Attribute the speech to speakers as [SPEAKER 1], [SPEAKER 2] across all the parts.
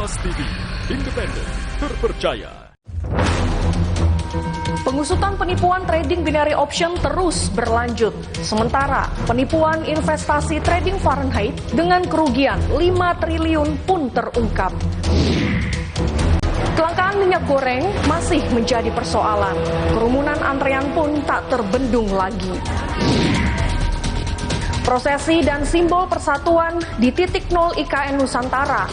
[SPEAKER 1] Kompas TV, independen, terpercaya.
[SPEAKER 2] Pengusutan penipuan trading binary option terus berlanjut. Sementara penipuan investasi trading Fahrenheit dengan kerugian 5 triliun pun terungkap. Kelangkaan minyak goreng masih menjadi persoalan. Kerumunan antrean pun tak terbendung lagi. Prosesi dan simbol persatuan di titik nol IKN Nusantara.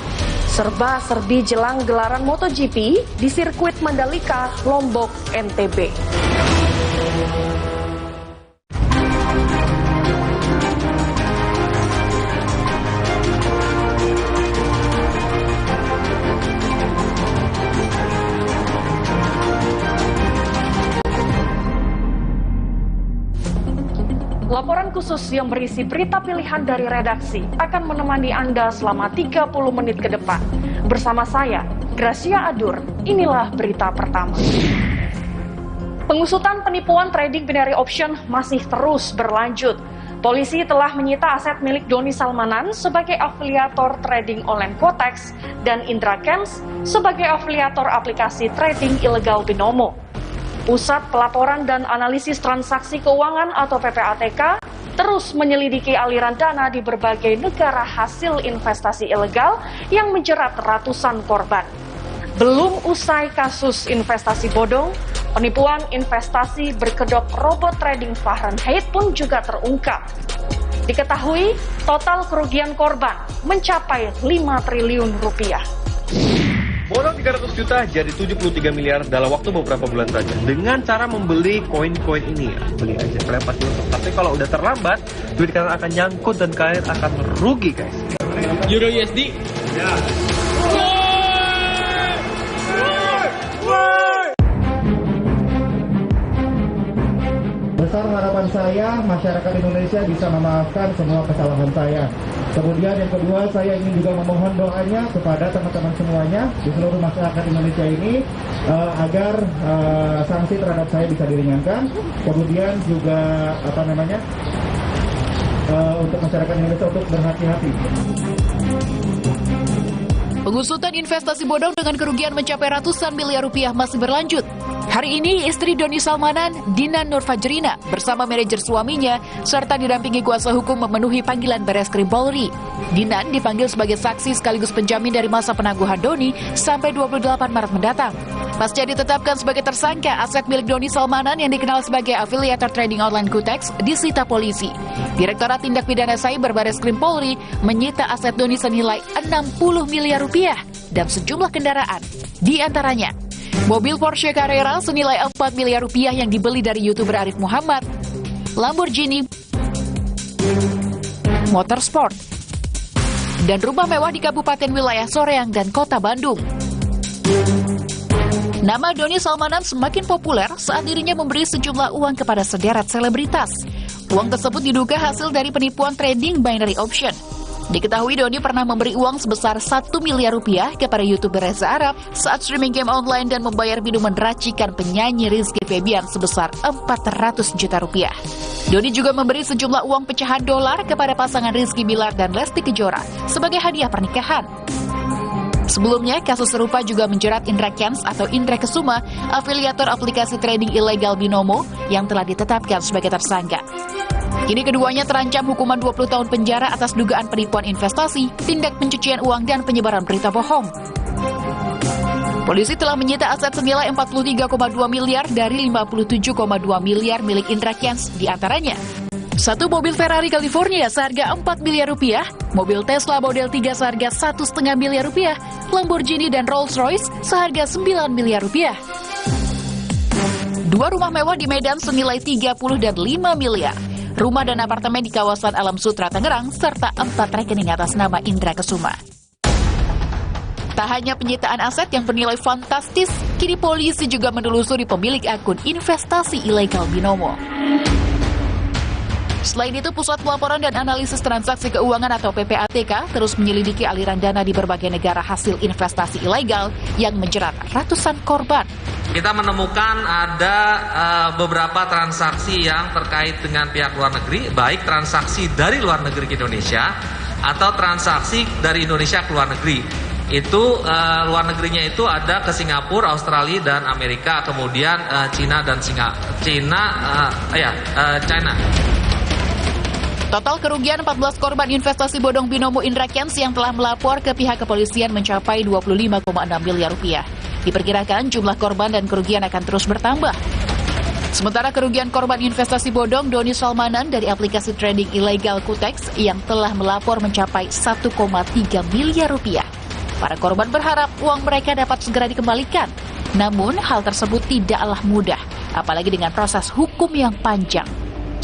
[SPEAKER 2] Serba-serbi jelang gelaran MotoGP di sirkuit Mandalika, Lombok, NTB. Laporan khusus yang berisi berita pilihan dari redaksi akan menemani Anda selama 30 menit ke depan. Bersama saya, Gracia Adur, inilah berita pertama. Pengusutan penipuan trading binary option masih terus berlanjut. Polisi telah menyita aset milik Doni Salmanan sebagai afiliator trading online Quotex dan Indra Kents sebagai afiliator aplikasi trading ilegal Binomo. Pusat Pelaporan dan Analisis Transaksi Keuangan atau PPATK terus menyelidiki aliran dana di berbagai negara hasil investasi ilegal yang menjerat ratusan korban. Belum usai kasus investasi bodong, penipuan investasi berkedok robot trading Fahrenheit pun juga terungkap. Diketahui total kerugian korban mencapai 5 triliun rupiah.
[SPEAKER 3] Modal 300 juta jadi 73 miliar dalam waktu beberapa bulan saja. Dengan cara membeli koin-koin ini, ya, beli aja, kalian pasti untung. Tapi kalau udah terlambat, duit kalian akan nyangkut dan kalian akan rugi, guys.
[SPEAKER 4] Euro USD? Ya.
[SPEAKER 5] Besar harapan saya, masyarakat Indonesia bisa memaafkan semua kesalahan saya. Kemudian yang kedua, saya ingin juga memohon doanya kepada teman-teman semuanya di seluruh masyarakat Indonesia ini agar sanksi terhadap saya bisa diringankan. Kemudian juga untuk masyarakat Indonesia untuk berhati-hati.
[SPEAKER 6] Pengusutan investasi bodong dengan kerugian mencapai ratusan miliar rupiah masih berlanjut. Hari ini, istri Doni Salmanan, Dina Nur Fajrina, bersama manajer suaminya, serta didampingi kuasa hukum memenuhi panggilan Bareskrim Polri. Dinan dipanggil sebagai saksi sekaligus penjamin dari masa penangguhan Doni sampai 28 Maret mendatang. Pasca ditetapkan sebagai tersangka, aset milik Doni Salmanan yang dikenal sebagai afiliator trading online Quotex disita polisi. Direktorat Tindak Pidana Cyber Bareskrim Polri menyita aset Doni senilai 60 miliar rupiah dan sejumlah kendaraan. Di antaranya, mobil Porsche Carrera senilai 4 miliar rupiah yang dibeli dari YouTuber Arif Muhammad, Lamborghini Motorsport, dan rumah mewah di Kabupaten Wilayah Soreang dan Kota Bandung. Nama Doni Salmanan semakin populer saat dirinya memberi sejumlah uang kepada sederet selebritas. Uang tersebut diduga hasil dari penipuan trading binary option. Diketahui Doni pernah memberi uang sebesar 1 miliar rupiah kepada YouTuber Reza Arab saat streaming game online dan membayar minuman racikan penyanyi Rizky Febian sebesar 400 juta rupiah. Doni juga memberi sejumlah uang pecahan dolar kepada pasangan Rizky Bilar dan Lesti Kejora sebagai hadiah pernikahan. Sebelumnya, kasus serupa juga menjerat Indra Kents atau Indra Kesuma, afiliator aplikasi trading ilegal Binomo yang telah ditetapkan sebagai tersangka. Kini keduanya terancam hukuman 20 tahun penjara atas dugaan penipuan investasi, tindak pencucian uang, dan penyebaran berita bohong. Polisi telah menyita aset senilai 43,2 miliar dari 57,2 miliar milik Indra Kents, di antaranya satu mobil Ferrari California seharga 4 miliar rupiah, mobil Tesla Model 3 seharga 1,5 miliar rupiah, Lamborghini dan Rolls Royce seharga 9 miliar rupiah. Dua rumah mewah di Medan senilai 30 dan 5 miliar. Rumah dan apartemen di kawasan Alam Sutra, Tangerang, serta 4 rekening atas nama Indra Kesuma. Tak hanya penyitaan aset yang bernilai fantastis, kini polisi juga menelusuri pemilik akun investasi ilegal Binomo. Selain itu, Pusat Pelaporan dan Analisis Transaksi Keuangan atau PPATK terus menyelidiki aliran dana di berbagai negara hasil investasi ilegal yang menjerat ratusan korban.
[SPEAKER 7] Kita menemukan ada beberapa transaksi yang terkait dengan pihak luar negeri, baik transaksi dari luar negeri ke Indonesia atau transaksi dari Indonesia ke luar negeri. Itu luar negerinya itu ada ke Singapura, Australia dan Amerika, kemudian China dan China.
[SPEAKER 6] Total kerugian 14 korban investasi bodong binomo Indra Kents yang telah melapor ke pihak kepolisian mencapai 25,6 miliar rupiah. Diperkirakan jumlah korban dan kerugian akan terus bertambah. Sementara kerugian korban investasi bodong Doni Salmanan dari aplikasi trading ilegal Kutex yang telah melapor mencapai 1,3 miliar rupiah. Para korban berharap uang mereka dapat segera dikembalikan. Namun hal tersebut tidaklah mudah, apalagi dengan proses hukum yang panjang.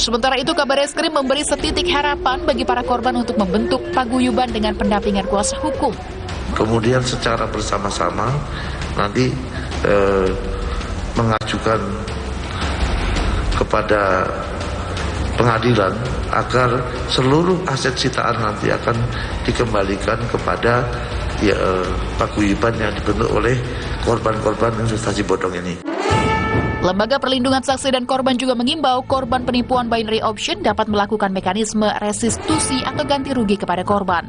[SPEAKER 6] Sementara itu, Kabareskrim memberi setitik harapan bagi para korban untuk membentuk paguyuban dengan pendampingan kuasa hukum.
[SPEAKER 8] Kemudian secara bersama-sama nanti mengajukan kepada pengadilan agar seluruh aset sitaan nanti akan dikembalikan kepada paguyuban yang dibentuk oleh korban-korban investasi bodong ini.
[SPEAKER 6] Lembaga Perlindungan Saksi dan Korban juga mengimbau korban penipuan binary option dapat melakukan mekanisme restitusi atau ganti rugi kepada korban.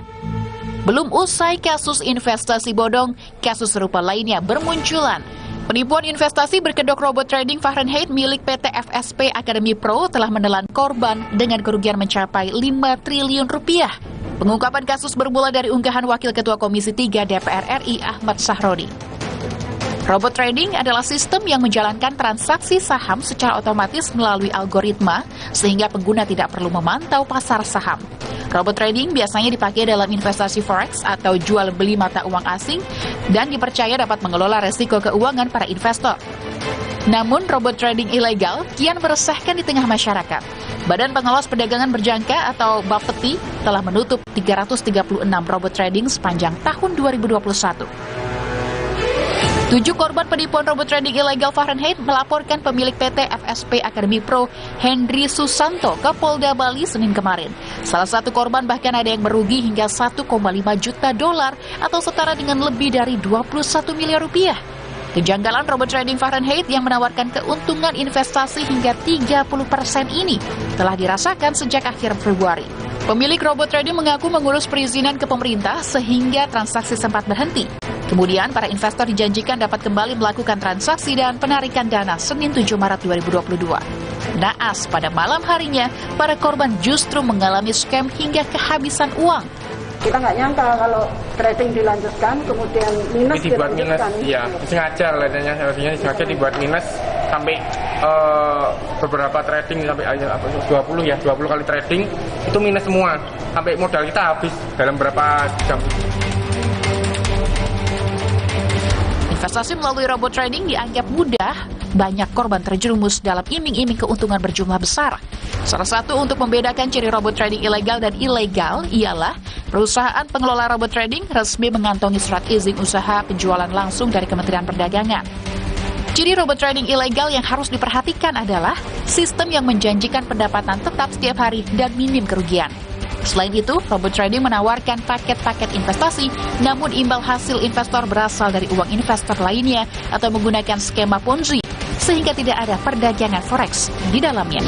[SPEAKER 6] Belum usai kasus investasi bodong, kasus serupa lainnya bermunculan. Penipuan investasi berkedok robot trading Fahrenheit milik PT FSP Academy Pro telah menelan korban dengan kerugian mencapai 5 triliun rupiah. Pengungkapan kasus bermula dari unggahan Wakil Ketua Komisi 3 DPR RI Ahmad Sahroni. Robot trading adalah sistem yang menjalankan transaksi saham secara otomatis melalui algoritma sehingga pengguna tidak perlu memantau pasar saham. Robot trading biasanya dipakai dalam investasi forex atau jual beli mata uang asing dan dipercaya dapat mengelola resiko keuangan para investor. Namun robot trading ilegal kian meresahkan di tengah masyarakat. Badan Pengawas Perdagangan Berjangka atau Bapeti telah menutup 336 robot trading sepanjang tahun 2021. 7 korban penipuan robot trading ilegal Fahrenheit melaporkan pemilik PT FSP Academy Pro, Hendry Susanto, ke Polda Bali Senin kemarin. Salah satu korban bahkan ada yang merugi hingga 1,5 juta dolar atau setara dengan lebih dari 21 miliar rupiah. Kejanggalan robot trading Fahrenheit yang menawarkan keuntungan investasi hingga 30% ini telah dirasakan sejak akhir Februari. Pemilik robot trading mengaku mengurus perizinan ke pemerintah sehingga transaksi sempat berhenti. Kemudian, para investor dijanjikan dapat kembali melakukan transaksi dan penarikan dana Senin 7 Maret 2022. Naas, pada malam harinya, para korban justru mengalami scam hingga kehabisan uang.
[SPEAKER 9] Kita nggak nyangka kalau trading dilanjutkan, kemudian minus
[SPEAKER 4] dibuat
[SPEAKER 9] dilanjutkan.
[SPEAKER 4] Minus, iya, sengaja kelihatannya, harusnya sengaja dibuat minus sampai beberapa trading sampai 20 kali trading itu minus semua, sampai modal kita habis dalam berapa jam.
[SPEAKER 6] Investasi melalui robot trading dianggap mudah, banyak korban terjerumus dalam iming-iming keuntungan berjumlah besar. Salah satu untuk membedakan ciri robot trading ilegal dan ilegal ialah perusahaan pengelola robot trading resmi mengantongi surat izin usaha penjualan langsung dari Kementerian Perdagangan. Ciri robot trading ilegal yang harus diperhatikan adalah sistem yang menjanjikan pendapatan tetap setiap hari dan minim kerugian. Selain itu, robot trading menawarkan paket-paket investasi, namun imbal hasil investor berasal dari uang investor lainnya atau menggunakan skema Ponzi, sehingga tidak ada perdagangan forex di dalamnya.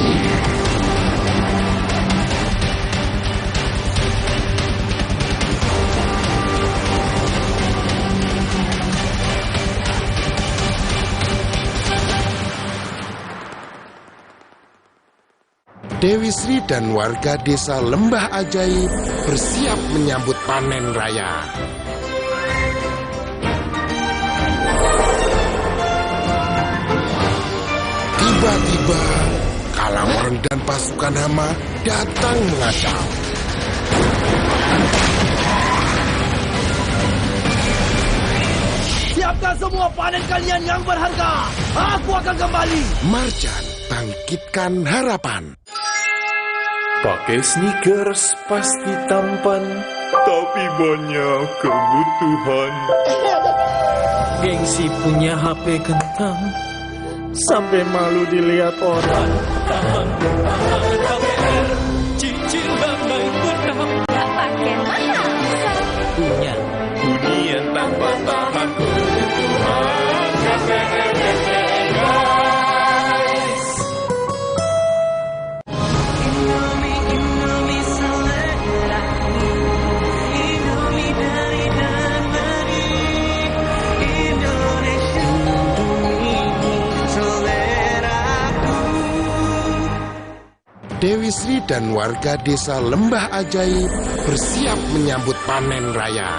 [SPEAKER 10] Dewi Sri dan warga desa Lembah Ajaib bersiap menyambut panen raya. Tiba-tiba, Kalamoreng dan pasukan hama datang menghadap.
[SPEAKER 11] Siapkan semua panen kalian yang berharga. Aku akan kembali.
[SPEAKER 10] Marjan, bangkitkan harapan.
[SPEAKER 1] Pakai sneakers pasti tampan, tapi banyak kebutuhan.
[SPEAKER 11] Gengsi punya HP kentang, sampai malu dilihat orang. KPR, cicil bambai benang.
[SPEAKER 12] Gak pakai mana?
[SPEAKER 11] Punya
[SPEAKER 1] Hunian tanpa tahan kebutuhan. KPR guys.
[SPEAKER 10] Dewi Sri dan warga desa Lembah Ajaib bersiap menyambut panen raya.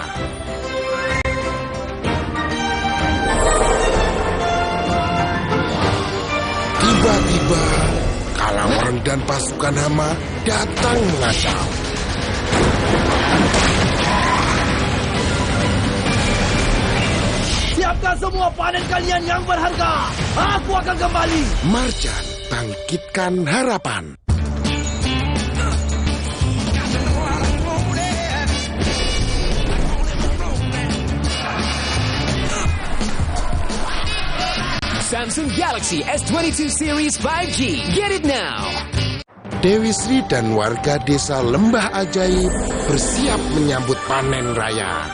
[SPEAKER 10] Tiba-tiba, Kalawareng dan pasukan hama datang mengacau.
[SPEAKER 12] Siapkan semua panen kalian yang berharga. Aku akan kembali.
[SPEAKER 10] Marjan bangkitkan harapan.
[SPEAKER 13] Samsung Galaxy S22 Series 5G. Get it now.
[SPEAKER 10] Dewi Sri dan warga desa Lembah Ajaib bersiap menyambut panen raya.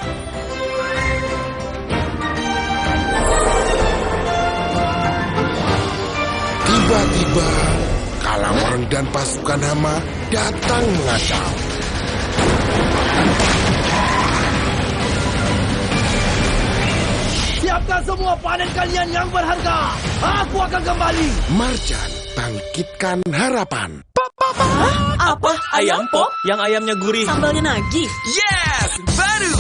[SPEAKER 10] Tiba-tiba, Kalawareng dan pasukan hama datang mengacau.
[SPEAKER 12] Siapkan semua panen kalian yang berharga. Aku akan kembali.
[SPEAKER 10] Marjan bangkitkan harapan.
[SPEAKER 11] Apa? Ayam pop? Yang ayamnya gurih.
[SPEAKER 14] Sambalnya nagih.
[SPEAKER 13] Yes, baru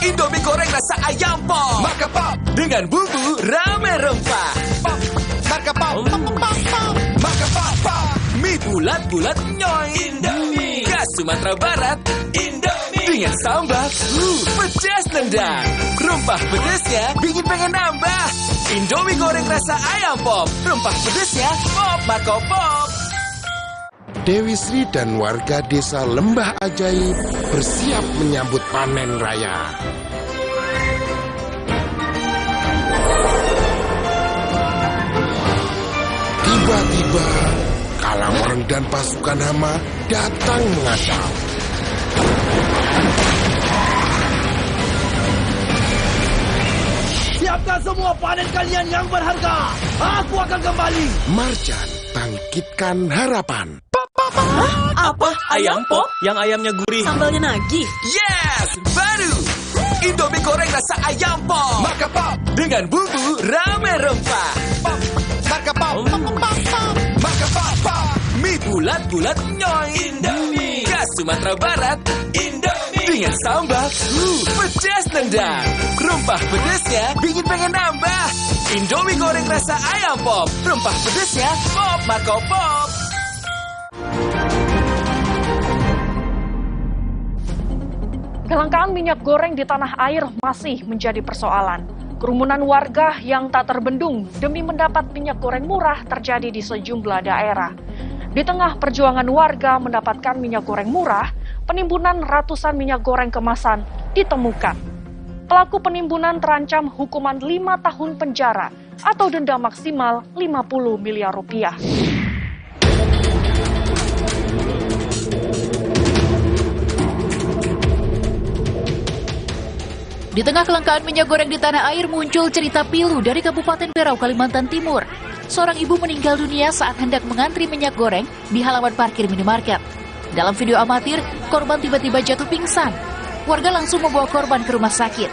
[SPEAKER 13] Indomie goreng rasa ayam pop. Marka pop dengan bumbu rame rempah. Pop, marka pop. Marka pop, pop. Mie bulat-bulat nyoy. Indomie. Khas Sumatera Barat. Indomie. Dengan sambal, pedas nendang. Rempah pedasnya bikin pengen nambah. Indomie goreng rasa ayam pop. Rempah pedasnya pop, Marka pop.
[SPEAKER 10] Dewi Sri dan warga desa Lembah Ajaib bersiap menyambut panen raya. Tiba-tiba, Kalawareng dan pasukan hama datang mengacau.
[SPEAKER 12] Siapkan semua panen kalian yang berharga. Aku akan kembali.
[SPEAKER 10] Marjan bangkitkan harapan.
[SPEAKER 11] Apa? Ayam pop? Yang ayamnya gurih.
[SPEAKER 14] Sambalnya nagih.
[SPEAKER 13] Yes, baru Indomie goreng rasa ayam pop. Marka pop dengan bumbu rame rempah. Pop, Marka pop. Marka pop, pop. Mie bulat-bulat nyoy. Indomie. Khas Sumatera Barat. Indomie. Dengan sambal, pedas nendang. Rempah pedasnya bikin pengen nambah. Indomie goreng rasa ayam pop. Rempah pedasnya pop, Marka pop.
[SPEAKER 2] Kelangkaan minyak goreng di tanah air masih menjadi persoalan. Kerumunan warga yang tak terbendung demi mendapat minyak goreng murah terjadi di sejumlah daerah. Di tengah perjuangan warga mendapatkan minyak goreng murah, penimbunan ratusan minyak goreng kemasan ditemukan. Pelaku penimbunan terancam hukuman 5 tahun penjara atau denda maksimal 50 miliar rupiah.
[SPEAKER 6] Di tengah kelangkaan minyak goreng di tanah air muncul cerita pilu dari Kabupaten Berau, Kalimantan Timur. Seorang ibu meninggal dunia saat hendak mengantri minyak goreng di halaman parkir minimarket. Dalam video amatir, korban tiba-tiba jatuh pingsan. Warga langsung membawa korban ke rumah sakit.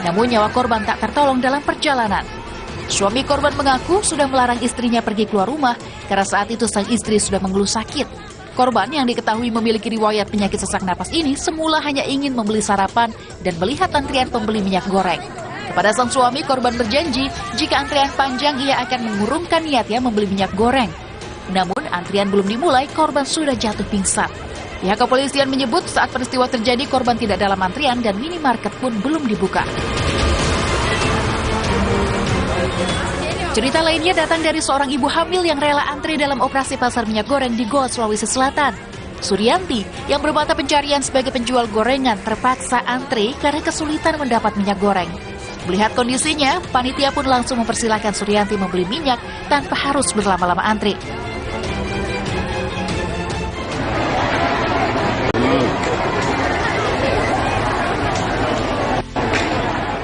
[SPEAKER 6] Namun nyawa korban tak tertolong dalam perjalanan. Suami korban mengaku sudah melarang istrinya pergi keluar rumah karena saat itu sang istri sudah mengeluh sakit. Korban yang diketahui memiliki riwayat penyakit sesak napas ini semula hanya ingin membeli sarapan dan melihat antrian pembeli minyak goreng. Kepada sang suami, korban berjanji jika antrian panjang ia akan mengurungkan niatnya membeli minyak goreng. Namun antrian belum dimulai, korban sudah jatuh pingsan. Pihak kepolisian menyebut saat peristiwa terjadi korban tidak dalam antrian dan minimarket pun belum dibuka. Cerita lainnya datang dari seorang ibu hamil yang rela antri dalam operasi pasar minyak goreng di Goa, Sulawesi Selatan. Suryanti, yang bermata pencarian sebagai penjual gorengan, terpaksa antri karena kesulitan mendapat minyak goreng. Melihat kondisinya, panitia pun langsung mempersilahkan Suryanti membeli minyak tanpa harus berlama-lama antri.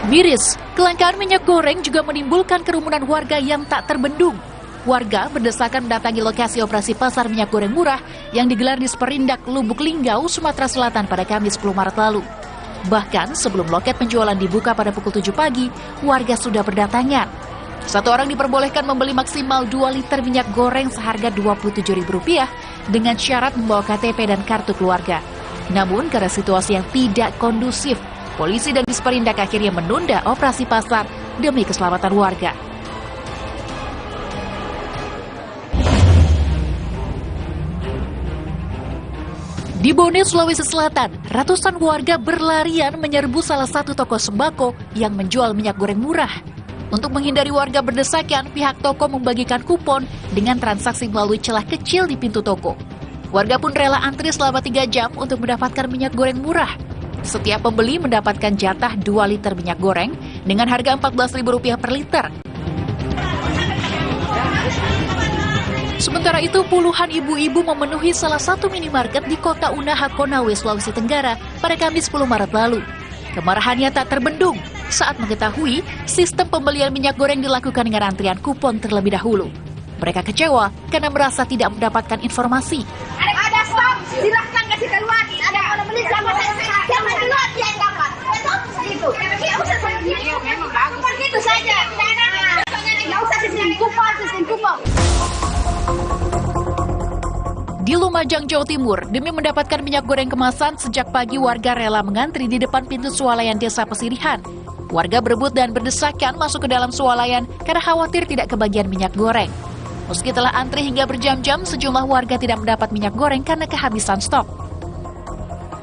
[SPEAKER 6] Miris, kelangkaan minyak goreng juga menimbulkan kerumunan warga yang tak terbendung. Warga berdesakan mendatangi lokasi operasi pasar minyak goreng murah yang digelar di Seperindak, Lubuk Linggau, Sumatera Selatan pada Kamis 10 Maret lalu. Bahkan sebelum loket penjualan dibuka pada pukul 7 pagi, warga sudah berdatangan. Satu orang diperbolehkan membeli maksimal 2 liter minyak goreng seharga Rp27.000 dengan syarat membawa KTP dan kartu keluarga. Namun karena situasi yang tidak kondusif, polisi dan Disperindak akhirnya menunda operasi pasar demi keselamatan warga. Di Bone, Sulawesi Selatan, ratusan warga berlarian menyerbu salah satu toko sembako yang menjual minyak goreng murah. Untuk menghindari warga berdesakan, pihak toko membagikan kupon dengan transaksi melalui celah kecil di pintu toko. Warga pun rela antri selama 3 jam untuk mendapatkan minyak goreng murah. Setiap pembeli mendapatkan jatah 2 liter minyak goreng dengan harga Rp14.000 per liter. Sementara itu, puluhan ibu-ibu memenuhi salah satu minimarket di kota Unaha, Konawe, Sulawesi Tenggara pada Kamis 10 Maret lalu. Kemarahannya tak terbendung saat mengetahui sistem pembelian minyak goreng dilakukan dengan antrian kupon terlebih dahulu. Mereka kecewa karena merasa tidak mendapatkan informasi.
[SPEAKER 14] Ada stok, silahkan kasih keluar. Ada orang beli sama saya, jangan keluar dia yang dapat. Itu. Memang bagus. Begitu saja. Nggak usah sistem kupon.
[SPEAKER 6] Di Lumajang, Jawa Timur, demi mendapatkan minyak goreng kemasan, sejak pagi warga rela mengantri di depan pintu swalayan Desa Pesirihan. Warga berebut dan berdesakan masuk ke dalam swalayan karena khawatir tidak kebagian minyak goreng. Meski telah antri hingga berjam-jam, sejumlah warga tidak mendapat minyak goreng karena kehabisan stok.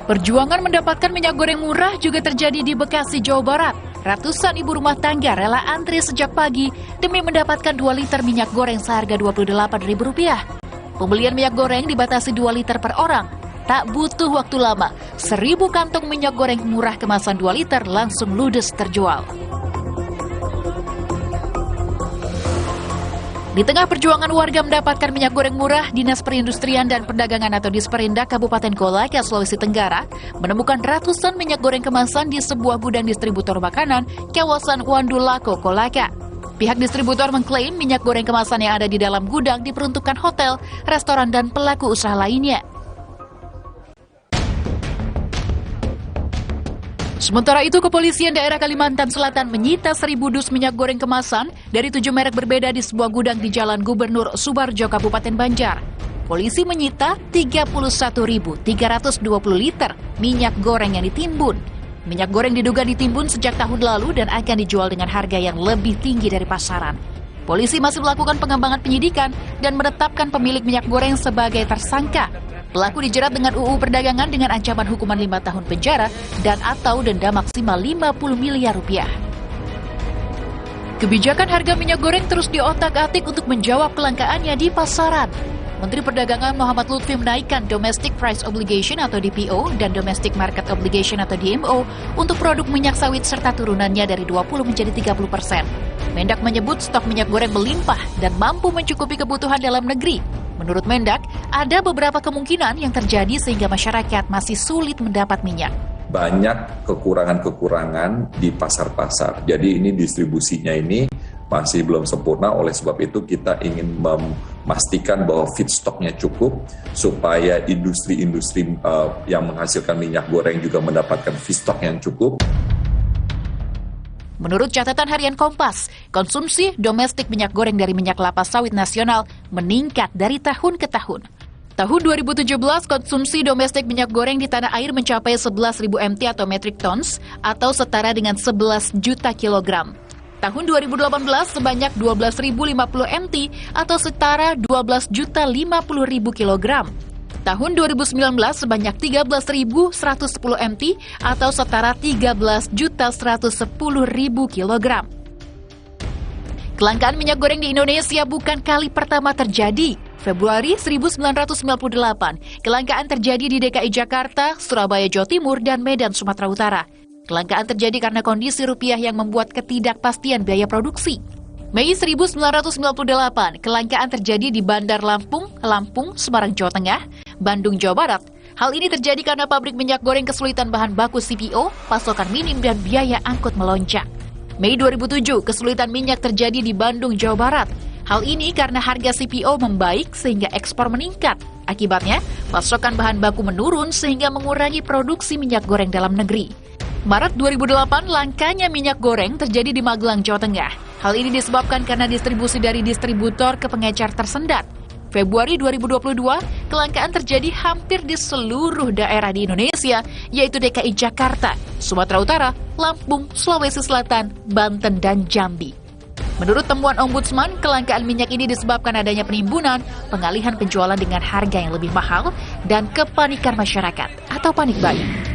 [SPEAKER 6] Perjuangan mendapatkan minyak goreng murah juga terjadi di Bekasi, Jawa Barat. Ratusan ibu rumah tangga rela antri sejak pagi demi mendapatkan 2 liter minyak goreng seharga Rp28.000. Pembelian minyak goreng dibatasi 2 liter per orang. Tak butuh waktu lama, 1.000 kantong minyak goreng murah kemasan 2 liter langsung ludes terjual. Di tengah perjuangan warga mendapatkan minyak goreng murah, Dinas Perindustrian dan Perdagangan atau Disperindak Kabupaten Kolaka, Sulawesi Tenggara, menemukan ratusan minyak goreng kemasan di sebuah gudang distributor makanan kawasan Wandulako, Kolaka. Pihak distributor mengklaim minyak goreng kemasan yang ada di dalam gudang diperuntukkan hotel, restoran, dan pelaku usaha lainnya. Sementara itu, Kepolisian Daerah Kalimantan Selatan menyita 1.000 dus minyak goreng kemasan dari 7 merek berbeda di sebuah gudang di Jalan Gubernur Subarjo, Kabupaten Banjar. Polisi menyita 31.320 liter minyak goreng yang ditimbun. Minyak goreng diduga ditimbun sejak tahun lalu dan akan dijual dengan harga yang lebih tinggi dari pasaran. Polisi masih melakukan pengembangan penyidikan dan menetapkan pemilik minyak goreng sebagai tersangka. Pelaku dijerat dengan UU Perdagangan dengan ancaman hukuman 5 tahun penjara dan atau denda maksimal Rp50 miliar. Kebijakan harga minyak goreng terus diotak-atik untuk menjawab kelangkaannya di pasaran. Menteri Perdagangan Muhammad Lutfi menaikkan Domestic Price Obligation atau DPO dan Domestic Market Obligation atau DMO untuk produk minyak sawit serta turunannya dari 20 menjadi 30%. Mendak menyebut stok minyak goreng melimpah dan mampu mencukupi kebutuhan dalam negeri. Menurut Mendak, ada beberapa kemungkinan yang terjadi sehingga masyarakat masih sulit mendapat minyak.
[SPEAKER 15] Banyak kekurangan-kekurangan di pasar-pasar. Jadi ini distribusinya ini masih belum sempurna, oleh sebab itu kita ingin memastikan bahwa feedstocknya cukup supaya industri-industri yang menghasilkan minyak goreng juga mendapatkan feedstock yang cukup.
[SPEAKER 6] Menurut catatan harian Kompas, konsumsi domestik minyak goreng dari minyak kelapa sawit nasional meningkat dari tahun ke tahun. Tahun 2017, konsumsi domestik minyak goreng di tanah air mencapai 11.000 MT atau metric tons atau setara dengan 11 juta kilogram. Tahun 2018 sebanyak 12.050 MT atau setara 12.050.000 kilogram. Tahun 2019 sebanyak 13.110 MT atau setara 13.110.000 kilogram. Kelangkaan minyak goreng di Indonesia bukan kali pertama terjadi. Februari 1998, kelangkaan terjadi di DKI Jakarta, Surabaya, Jawa Timur, dan Medan, Sumatera Utara. Kelangkaan terjadi karena kondisi rupiah yang membuat ketidakpastian biaya produksi. Mei 1998, kelangkaan terjadi di Bandar Lampung, Semarang, Jawa Tengah, Bandung, Jawa Barat. Hal ini terjadi karena pabrik minyak goreng kesulitan bahan baku CPO, pasokan minim, dan biaya angkut melonjak. Mei 2007, kesulitan minyak terjadi di Bandung, Jawa Barat. Hal ini karena harga CPO membaik sehingga ekspor meningkat. Akibatnya, pasokan bahan baku menurun sehingga mengurangi produksi minyak goreng dalam negeri. Maret 2008, langkanya minyak goreng terjadi di Magelang, Jawa Tengah. Hal ini disebabkan karena distribusi dari distributor ke pengecer tersendat. Februari 2022, kelangkaan terjadi hampir di seluruh daerah di Indonesia, yaitu DKI Jakarta, Sumatera Utara, Lampung, Sulawesi Selatan, Banten, dan Jambi. Menurut temuan Ombudsman, kelangkaan minyak ini disebabkan adanya penimbunan, pengalihan penjualan dengan harga yang lebih mahal, dan kepanikan masyarakat atau panik buying.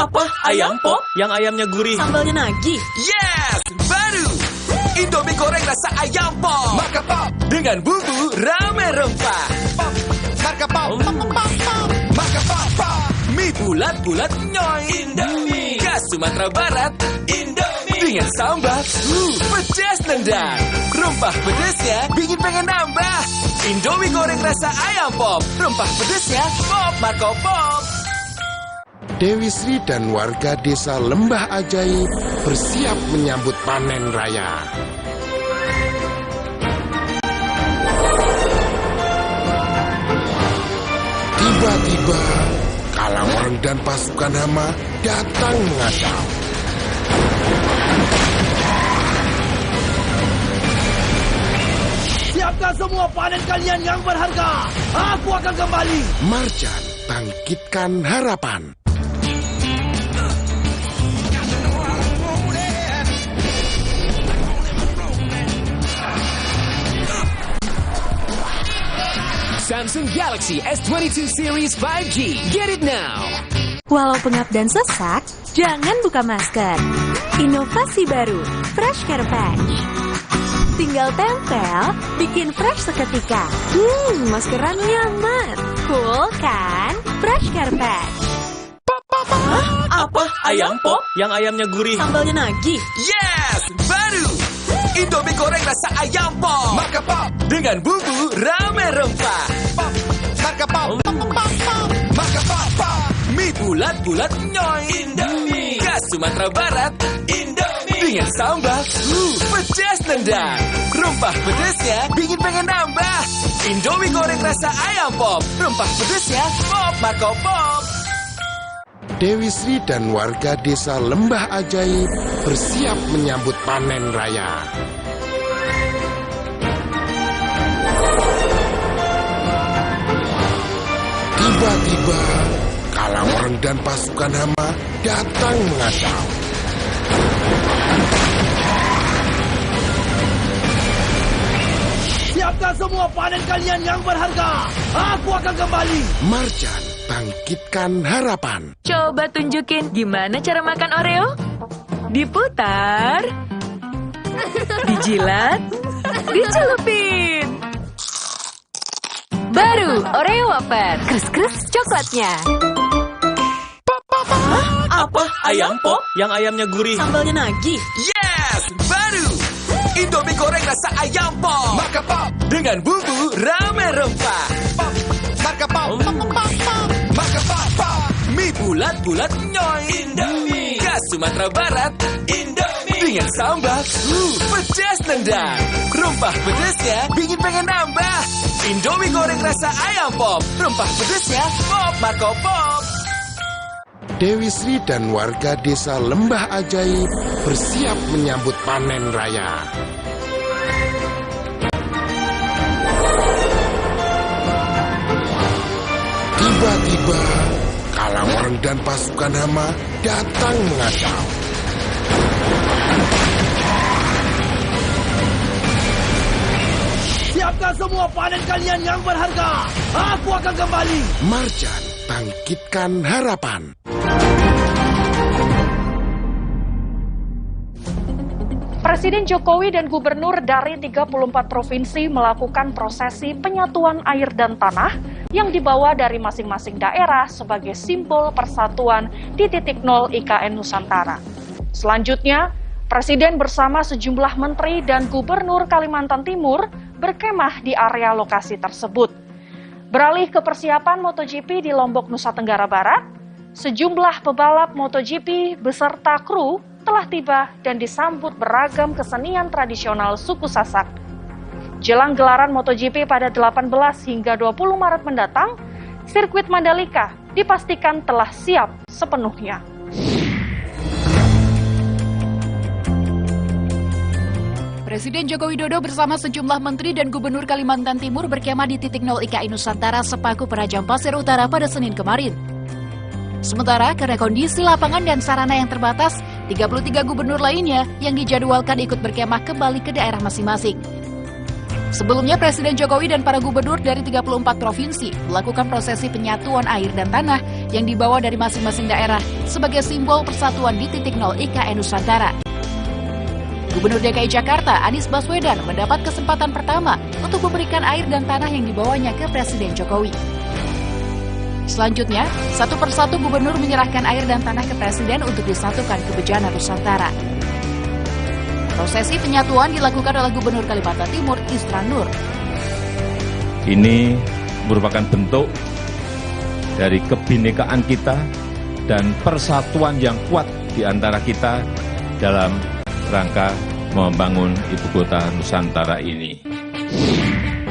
[SPEAKER 13] Apa? Ayam pop?
[SPEAKER 12] Yang ayamnya gurih,
[SPEAKER 16] sambalnya nagih.
[SPEAKER 13] Yes! Baru! Indomie goreng rasa ayam pop. Marka Pop dengan bumbu rame rempah. Pop. Marka Pop. Marka Pop. Mie bulat-bulat nyoy. Indomie. Khas Sumatera Barat. Indomie. Dengan sambal. Pedas nendang. Rempah pedasnya bikin pengen nambah. Indomie goreng rasa ayam pop. Rempah pedasnya pop. Marka Pop.
[SPEAKER 10] Dewi Sri dan warga desa Lembah Ajaib bersiap menyambut panen raya. Tiba-tiba, Kalawang dan pasukan hama datang mengacau.
[SPEAKER 12] siapkan semua panen kalian yang berharga. Aku akan kembali.
[SPEAKER 10] Marjan, bangkitkan harapan.
[SPEAKER 17] Samsung Galaxy S22 Series 5G. Get it now!
[SPEAKER 18] Walau pengap dan sesak, jangan buka masker. Inovasi baru, Fresh Care Patch. Tinggal tempel, bikin fresh seketika. Maskeran nyaman. Cool kan? Fresh Care Patch.
[SPEAKER 12] Apa? Ayam pop? Yang ayamnya gurih,
[SPEAKER 16] sambalnya nagih.
[SPEAKER 13] Yes! Baru! Indomie goreng rasa ayam pop. Marka Pop dengan bumbu rame rempah. Pop. Marka Pop. Marka Pop. Mie bulat-bulat nyoy. Indomie. Khas Sumatera Barat. Indomie. Dengan sambal. Pedas nendang. Rempah pedasnya bikin pengen nambah. Indomie goreng rasa ayam pop. Rempah pedasnya pop. Marka Pop.
[SPEAKER 10] Dewi Sri dan warga desa Lembah Ajaib bersiap menyambut panen raya. Tiba-tiba, Kalawang dan pasukan hama datang mengacau.
[SPEAKER 12] siapkan semua panen kalian yang berharga. Aku akan kembali.
[SPEAKER 10] Marjan, bangkitkan harapan.
[SPEAKER 18] Coba tunjukin gimana cara makan Oreo. Diputar, dijilat, dicelupin. Baru Oreo wafer, kris-kris coklatnya.
[SPEAKER 12] Apa? Ayam pop? Yang ayamnya gurih,
[SPEAKER 16] sambalnya nagih.
[SPEAKER 13] Yes! Baru! Indomie goreng rasa ayam pop. Marka Pop dengan bumbu rame rempah. Pop. Marka Pop. Marka Pop. Mie bulat-bulat nyoy. Indomie. Khas Sumatera Barat. Indomie. Dengan sambal. Pedas nendang. Rempah pedasnya bikin pengen nambah. Indomie goreng rasa ayam pop. Rempah pedasnya pop. Marka Pop.
[SPEAKER 10] Dewi Sri dan warga desa Lembah Ajaib bersiap menyambut panen raya. Tiba-tiba, Kalawang dan pasukan hama datang mengacau.
[SPEAKER 12] siapkan semua panen kalian yang berharga. Aku akan kembali.
[SPEAKER 10] Marjan, bangkitkan harapan.
[SPEAKER 2] Presiden Jokowi dan gubernur dari 34 provinsi melakukan prosesi penyatuan air dan tanah yang dibawa dari masing-masing daerah sebagai simbol persatuan di titik nol IKN Nusantara. Selanjutnya, Presiden bersama sejumlah menteri dan gubernur Kalimantan Timur berkemah di area lokasi tersebut. Beralih ke persiapan MotoGP di Lombok, Nusa Tenggara Barat, sejumlah pebalap MotoGP beserta kru telah tiba dan disambut beragam kesenian tradisional suku Sasak. Jelang gelaran MotoGP pada 18 hingga 20 Maret mendatang, sirkuit Mandalika dipastikan telah siap sepenuhnya.
[SPEAKER 6] Presiden Joko Widodo bersama sejumlah menteri dan gubernur Kalimantan Timur berkemah di titik 0 IKI Nusantara Sepaku Penajam Pasir Utara pada Senin kemarin. Sementara karena kondisi lapangan dan sarana yang terbatas, 33 gubernur lainnya yang dijadwalkan ikut berkemah kembali ke daerah masing-masing. Sebelumnya Presiden Jokowi dan para gubernur dari 34 provinsi melakukan prosesi penyatuan air dan tanah yang dibawa dari masing-masing daerah sebagai simbol persatuan di titik 0 IKN Nusantara. Gubernur DKI Jakarta Anies Baswedan mendapat kesempatan pertama untuk memberikan air dan tanah yang dibawanya ke Presiden Jokowi. Selanjutnya, satu persatu gubernur menyerahkan air dan tanah ke Presiden untuk disatukan ke bejana Nusantara. Prosesi penyatuan dilakukan oleh Gubernur Kalimantan Timur Isran Nur.
[SPEAKER 19] Ini merupakan bentuk dari kebinekaan kita dan persatuan yang kuat di antara kita dalam rangka membangun ibu kota Nusantara ini.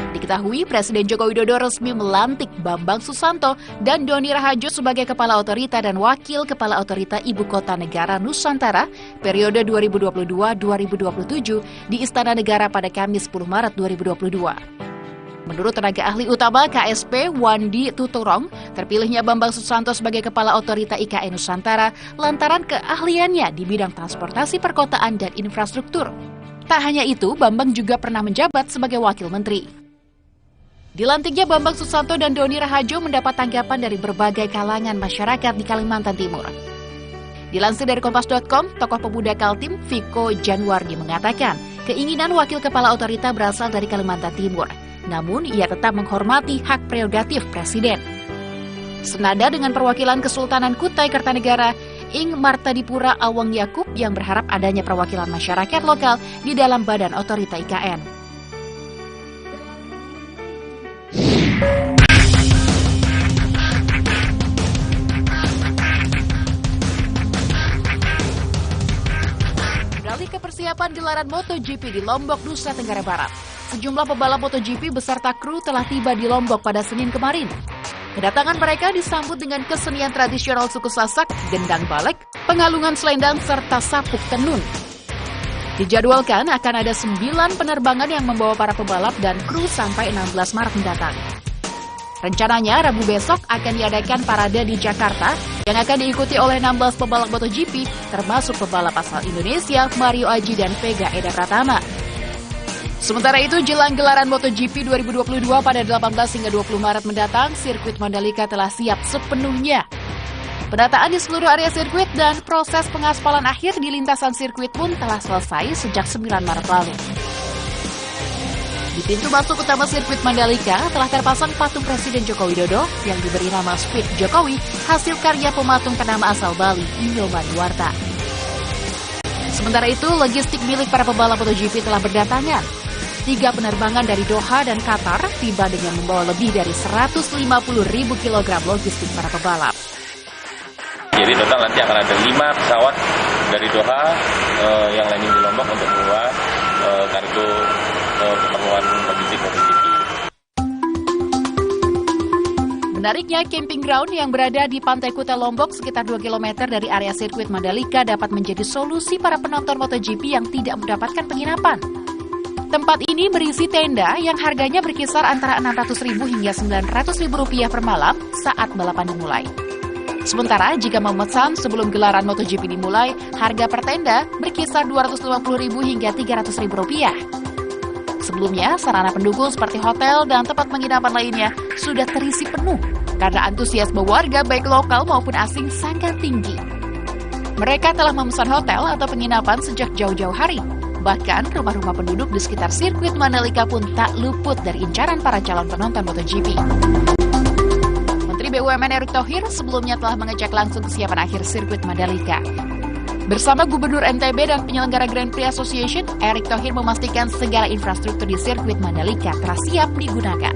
[SPEAKER 6] Diketahui Presiden Joko Widodo resmi melantik Bambang Susanto dan Doni Rahajo sebagai Kepala Otorita dan Wakil Kepala Otorita Ibu Kota Negara Nusantara periode 2022-2027 di Istana Negara pada Kamis 10 Maret 2022. Menurut tenaga ahli utama KSP Wandi Tuturong, terpilihnya Bambang Susanto sebagai Kepala Otorita IKN Nusantara lantaran keahliannya di bidang transportasi perkotaan dan infrastruktur. Tak hanya itu, Bambang juga pernah menjabat sebagai Wakil Menteri. Dilantiknya Bambang Susanto dan Doni Rahajo mendapat tanggapan dari berbagai kalangan masyarakat di Kalimantan Timur. Dilansir dari Kompas.com, tokoh pemuda Kaltim Viko Januardi mengatakan, keinginan Wakil Kepala Otorita berasal dari Kalimantan Timur. Namun, ia tetap menghormati hak prerogatif Presiden. Senada dengan perwakilan Kesultanan Kutai Kartanegara, Ing Martadipura Awang Yakub yang berharap adanya perwakilan masyarakat lokal di dalam Badan Otorita IKN. Beralih ke persiapan gelaran MotoGP di Lombok, Nusa Tenggara Barat. Sejumlah pebalap MotoGP beserta kru telah tiba di Lombok pada Senin kemarin. Kedatangan mereka disambut dengan kesenian tradisional suku Sasak, gendang balek, pengalungan selendang, serta sapuk tenun. Dijadwalkan akan ada 9 penerbangan yang membawa para pebalap dan kru sampai 16 Maret mendatang. Rencananya Rabu besok akan diadakan parade di Jakarta yang akan diikuti oleh 16 pebalap MotoGP, termasuk pebalap asal Indonesia Mario Aji dan Vega Eda Pratama. Sementara itu, jelang gelaran MotoGP 2022 pada 18 hingga 20 Maret mendatang, sirkuit Mandalika telah siap sepenuhnya. Penataan di seluruh area sirkuit dan proses pengaspalan akhir di lintasan sirkuit pun telah selesai sejak 9 Maret lalu. Di pintu masuk utama sirkuit Mandalika telah terpasang patung Presiden Joko Widodo yang diberi nama Speed Jokowi, hasil karya pematung ternama asal Bali, Inyoman Warta. Sementara itu, logistik milik para pebalap MotoGP telah berdatangan. 3 penerbangan dari Doha dan Qatar tiba dengan membawa lebih dari 150.000 kg logistik para pebalap.
[SPEAKER 20] Jadi total nanti akan ada 5 pesawat dari Doha yang landing di Lombok untuk membawa kargo keperluan logistik MotoGP.
[SPEAKER 6] Menariknya, camping ground yang berada di Pantai Kuta Lombok sekitar 2 km dari area sirkuit Mandalika dapat menjadi solusi para penonton MotoGP yang tidak mendapatkan penginapan. Tempat ini berisi tenda yang harganya berkisar antara Rp600.000 hingga Rp900.000 per malam saat balapan dimulai. Sementara jika memesan sebelum gelaran MotoGP dimulai, harga per tenda berkisar Rp250.000 hingga Rp300.000. Sebelumnya, sarana pendukung seperti hotel dan tempat penginapan lainnya sudah terisi penuh karena antusiasme warga baik lokal maupun asing sangat tinggi. Mereka telah memesan hotel atau penginapan sejak jauh-jauh hari. Bahkan rumah-rumah penduduk di sekitar sirkuit Mandalika pun tak luput dari incaran para calon penonton MotoGP. Menteri BUMN Erick Thohir sebelumnya telah mengecek langsung kesiapan akhir sirkuit Mandalika. Bersama Gubernur NTB dan penyelenggara Grand Prix Association, Erick Thohir memastikan segala infrastruktur di sirkuit Mandalika telah siap digunakan.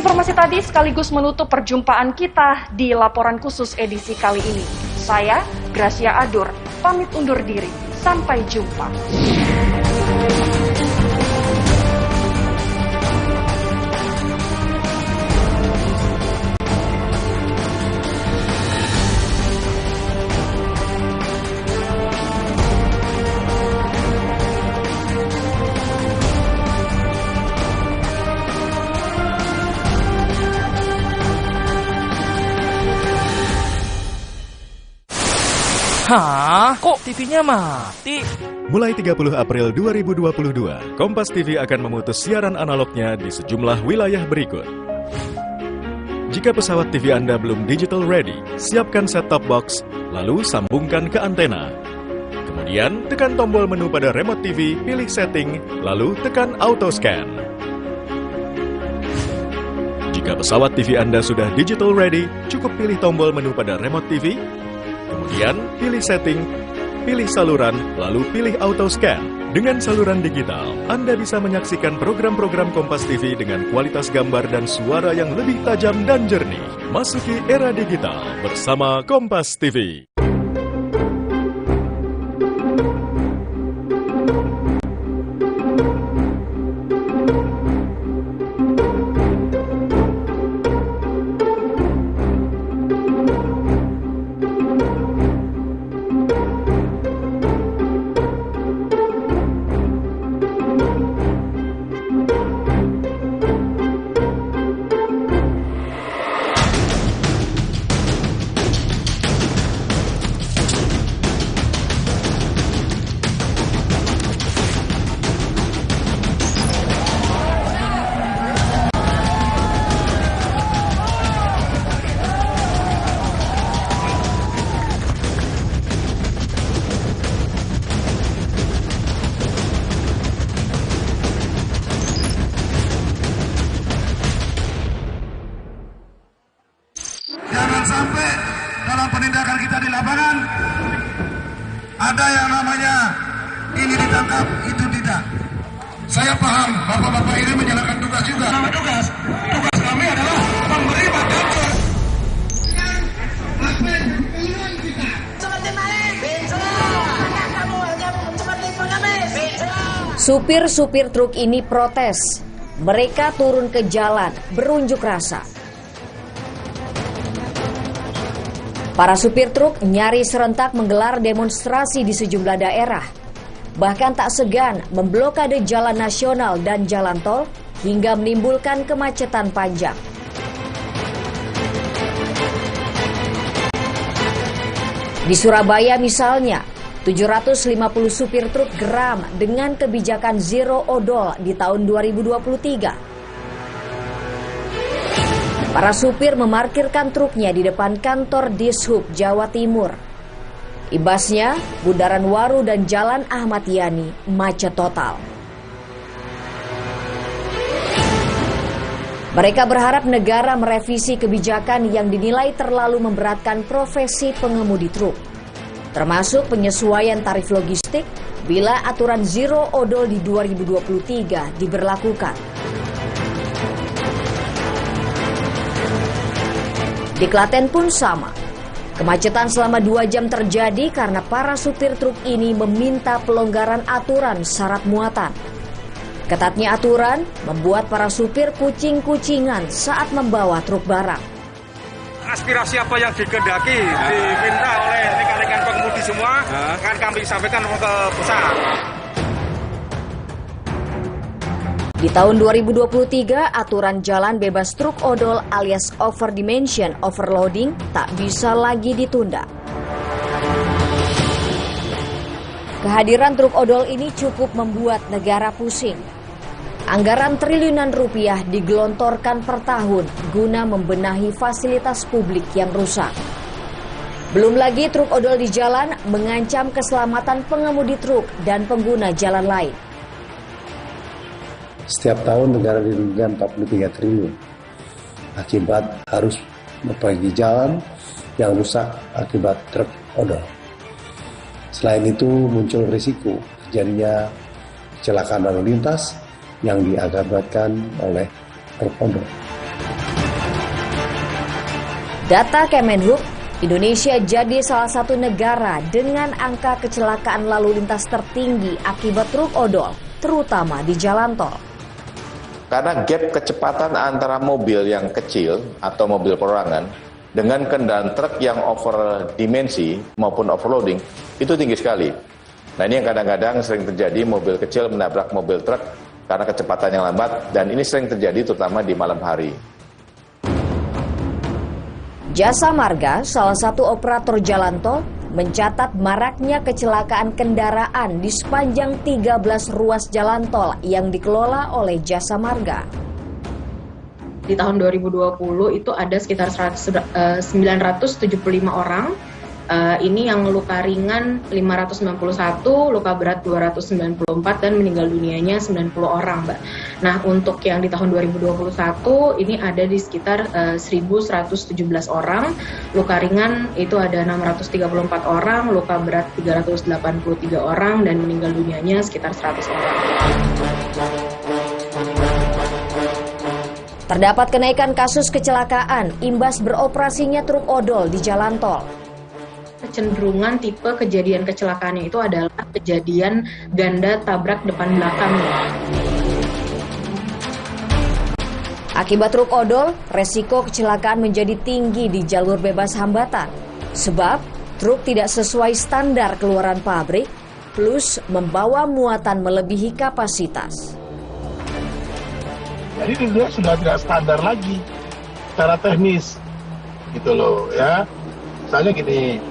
[SPEAKER 2] informasi tadi sekaligus menutup perjumpaan kita di laporan khusus edisi kali ini. Saya, Gracia Adur, pamit undur diri. Sampai jumpa.
[SPEAKER 12] Hah? Kok TV-nya mati?
[SPEAKER 21] Mulai 30 April 2022, Kompas TV akan memutus siaran analognya di sejumlah wilayah berikut. Jika pesawat TV Anda belum digital ready, siapkan set-top box, lalu sambungkan ke antena. Kemudian, tekan tombol menu pada remote TV, pilih setting, lalu tekan auto scan. Jika pesawat TV Anda sudah digital ready, cukup pilih tombol menu pada remote TV, kemudian pilih setting, pilih saluran, lalu pilih auto scan. Dengan saluran digital, Anda bisa menyaksikan program-program Kompas TV dengan kualitas gambar dan suara yang lebih tajam dan jernih. Masuki era digital bersama Kompas TV.
[SPEAKER 22] Jangan sampai dalam penindakan kita di lapangan ada yang namanya ini ditangkap, itu tidak. Saya paham bapak-bapak ini menjalankan tugas juga. Tugas kami adalah memberi makan.
[SPEAKER 23] Supir-supir truk ini protes. Mereka turun ke jalan, berunjuk rasa. Para supir truk nyaris serentak menggelar demonstrasi di sejumlah daerah. Bahkan tak segan memblokade jalan nasional dan jalan tol hingga menimbulkan kemacetan panjang. Di Surabaya misalnya, 750 supir truk geram dengan kebijakan zero odol di tahun 2023. Para supir memarkirkan truknya di depan kantor Dishub Jawa Timur. Imbasnya, Bundaran Waru dan Jalan Ahmad Yani macet total. Mereka berharap negara merevisi kebijakan yang dinilai terlalu memberatkan profesi pengemudi truk, termasuk penyesuaian tarif logistik bila aturan zero odol di 2023 diberlakukan. Di Klaten pun sama. Kemacetan selama 2 jam terjadi karena para supir truk ini meminta pelonggaran aturan syarat muatan. Ketatnya aturan membuat para supir kucing-kucingan saat membawa truk barang.
[SPEAKER 4] Aspirasi apa yang dikehendaki diminta oleh rekan-rekan pengemudi semua akan kami sampaikan ke pusat.
[SPEAKER 23] Di tahun 2023, aturan jalan bebas truk odol alias over dimension overloading tak bisa lagi ditunda. Kehadiran truk odol ini cukup membuat negara pusing. Anggaran triliunan rupiah digelontorkan per tahun guna membenahi fasilitas publik yang rusak. Belum lagi truk odol di jalan mengancam keselamatan pengemudi truk dan pengguna jalan lain.
[SPEAKER 24] Setiap tahun negara dirugikan 43 triliun akibat harus memperbaiki jalan yang rusak akibat truk odol. Selain itu muncul risiko terjadinya kecelakaan lalu lintas yang diakibatkan oleh truk odol.
[SPEAKER 23] Data Kemenhub, Indonesia jadi salah satu negara dengan angka kecelakaan lalu lintas tertinggi akibat truk odol, terutama di jalan tol.
[SPEAKER 3] Karena gap kecepatan antara mobil yang kecil atau mobil perorangan dengan kendaraan truk yang over dimensi maupun overloading itu tinggi sekali. Nah, ini yang kadang-kadang sering terjadi, mobil kecil menabrak mobil truk karena kecepatan yang lambat, dan ini sering terjadi terutama di malam hari.
[SPEAKER 23] Jasa Marga, salah satu operator jalan tol, mencatat maraknya kecelakaan kendaraan di sepanjang 13 ruas jalan tol yang dikelola oleh Jasa Marga.
[SPEAKER 5] Di tahun 2020 itu ada sekitar 975 orang. Ini yang luka ringan 591, luka berat 294, dan meninggal dunianya 90 orang, Mbak. Nah, untuk yang di tahun 2021 ini ada di sekitar 1.117 orang, luka ringan itu ada 634 orang, luka berat 383 orang, dan meninggal dunianya sekitar 100 orang.
[SPEAKER 23] Terdapat kenaikan kasus kecelakaan imbas beroperasinya truk odol di jalan tol.
[SPEAKER 5] Kecenderungan tipe kejadian kecelakaannya itu adalah kejadian ganda tabrak depan belakang.
[SPEAKER 23] Akibat truk odol, resiko kecelakaan menjadi tinggi di jalur bebas hambatan. Sebab truk tidak sesuai standar keluaran pabrik, plus membawa muatan melebihi kapasitas.
[SPEAKER 22] Jadi dia sudah tidak standar lagi secara teknis, gitu loh ya. Misalnya gini,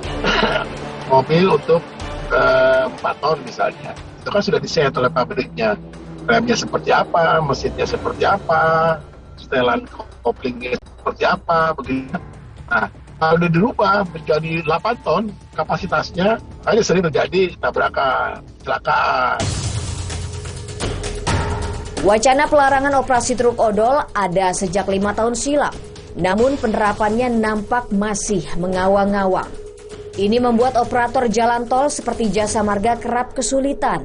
[SPEAKER 22] mobil untuk 4 ton misalnya, itu kan sudah diset oleh pabriknya, remnya seperti apa, mesinnya seperti apa, setelan koplingnya seperti apa, begitu. Nah, kalau udah dirubah menjadi 8 ton kapasitasnya, akhirnya sering terjadi tabrakan, kecelakaan.
[SPEAKER 23] Wacana pelarangan operasi truk odol ada sejak 5 tahun silam. Namun penerapannya nampak masih mengawang-awang. Ini membuat operator jalan tol seperti Jasa Marga kerap kesulitan.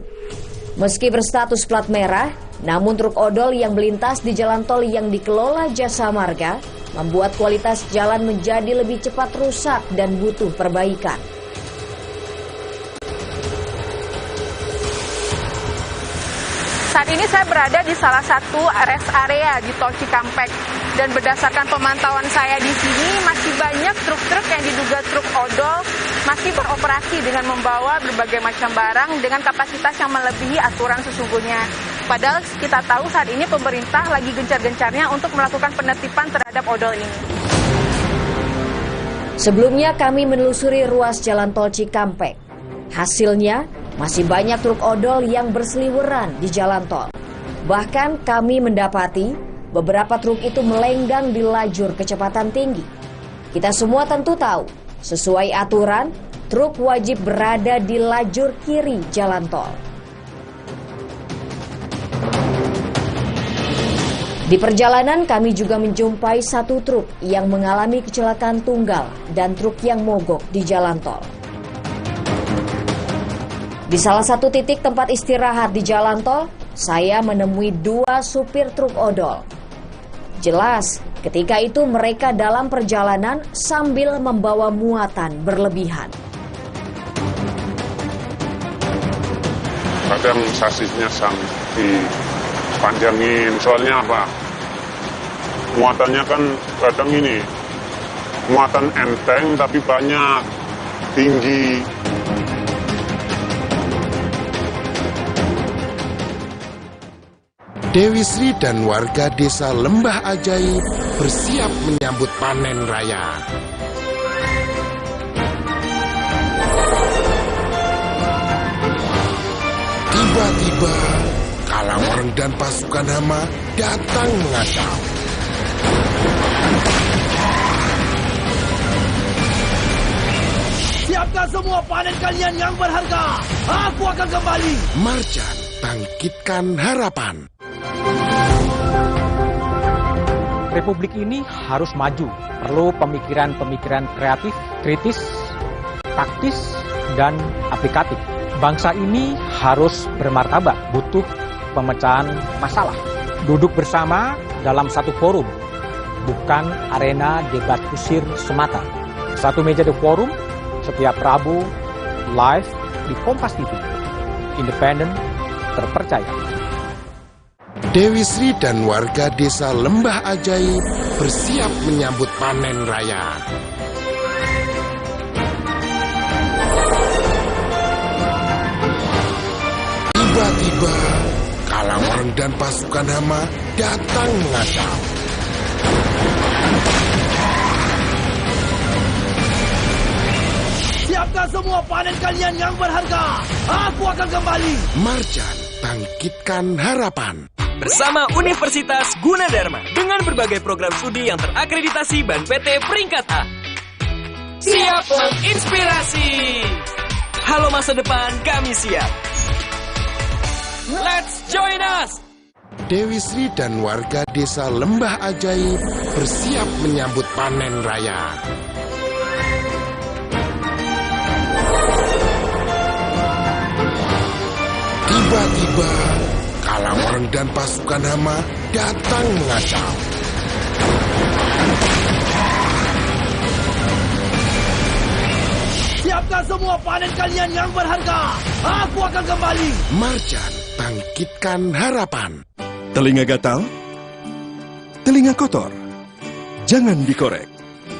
[SPEAKER 23] Meski berstatus plat merah, namun truk odol yang melintas di jalan tol yang dikelola Jasa Marga membuat kualitas jalan menjadi lebih cepat rusak dan butuh perbaikan.
[SPEAKER 7] Saat ini saya berada di salah satu rest area di Tol Cikampek, dan berdasarkan pemantauan saya di sini masih banyak truk-truk yang diduga truk odol masih beroperasi dengan membawa berbagai macam barang dengan kapasitas yang melebihi aturan sesungguhnya. Padahal kita tahu saat ini pemerintah lagi gencar-gencarnya untuk melakukan penertiban terhadap odol ini.
[SPEAKER 23] Sebelumnya kami menelusuri ruas jalan Tol Cikampek. Hasilnya masih banyak truk odol yang berseliweran di jalan tol. Bahkan kami mendapati beberapa truk itu melenggang di lajur kecepatan tinggi. Kita semua tentu tahu, sesuai aturan, truk wajib berada di lajur kiri jalan tol. Di perjalanan kami juga menjumpai satu truk yang mengalami kecelakaan tunggal dan truk yang mogok di jalan tol. Di salah satu titik tempat istirahat di jalan tol, saya menemui 2 supir truk odol. Jelas, ketika itu mereka dalam perjalanan sambil membawa muatan berlebihan.
[SPEAKER 8] Kadang sasisnya dipanjangin, soalnya apa? Muatannya kan kadang ini, muatan enteng tapi banyak, tinggi.
[SPEAKER 10] Dewi Sri dan warga desa Lembah Ajaib bersiap menyambut panen raya. Tiba-tiba, Kalawang dan pasukan hama datang mengacau.
[SPEAKER 12] Siapkan semua panen kalian yang berharga. Aku akan kembali.
[SPEAKER 10] Marjan, bangkitkan harapan.
[SPEAKER 25] Republik ini harus maju, perlu pemikiran-pemikiran kreatif, kritis, taktis, dan aplikatif. Bangsa ini harus bermartabat, butuh pemecahan masalah. Duduk bersama dalam satu forum, bukan arena debat kusir semata. Satu meja The Forum, setiap Rabu, live di Kompas TV. Independen, terpercaya.
[SPEAKER 10] Dewi Sri dan warga desa Lembah Ajaib bersiap menyambut panen raya. Tiba-tiba, Kalamoreng dan pasukan Hama datang mengacau.
[SPEAKER 12] Siapkan semua panen kalian yang berharga. Aku akan kembali.
[SPEAKER 10] Marjan, bangkitkan harapan.
[SPEAKER 17] Bersama Universitas Gunadarma dengan berbagai program studi yang terakreditasi BAN PT peringkat A. Siap menginspirasi. Halo masa depan, kami siap. Let's join us.
[SPEAKER 10] Dewi Sri dan warga desa Lembah Ajaib bersiap menyambut panen raya. Tiba-tiba, Kalamoreng dan pasukan Hama datang mengacau.
[SPEAKER 12] Siapkan semua panen kalian yang berharga. Aku akan kembali.
[SPEAKER 10] Marjan, bangkitkan harapan.
[SPEAKER 21] Telinga gatal? Telinga kotor? Jangan dikorek.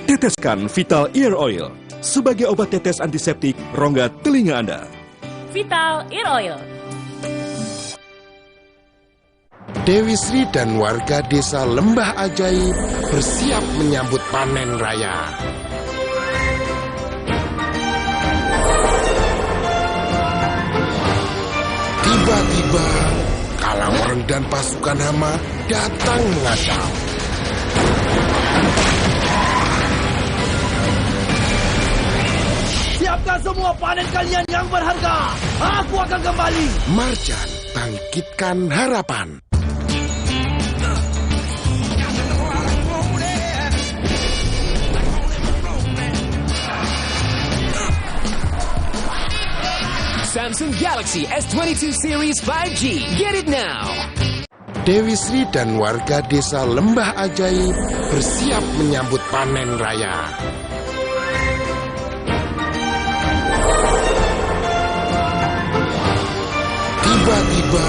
[SPEAKER 21] Teteskan Vital Ear Oil sebagai obat tetes antiseptik rongga telinga Anda.
[SPEAKER 1] Vital Ear Oil.
[SPEAKER 10] Dewi Sri dan warga desa Lembah Ajaib bersiap menyambut panen raya. Tiba-tiba, Kalamoreng dan pasukan Hama datang mengacau.
[SPEAKER 12] Siapkan semua panen kalian yang berharga. Aku akan kembali.
[SPEAKER 10] Marjan, bangkitkan harapan.
[SPEAKER 17] Samsung Galaxy S22 Series 5G. Get it now.
[SPEAKER 10] Dewi Sri dan warga desa Lembah Ajaib bersiap menyambut panen raya. Tiba-tiba,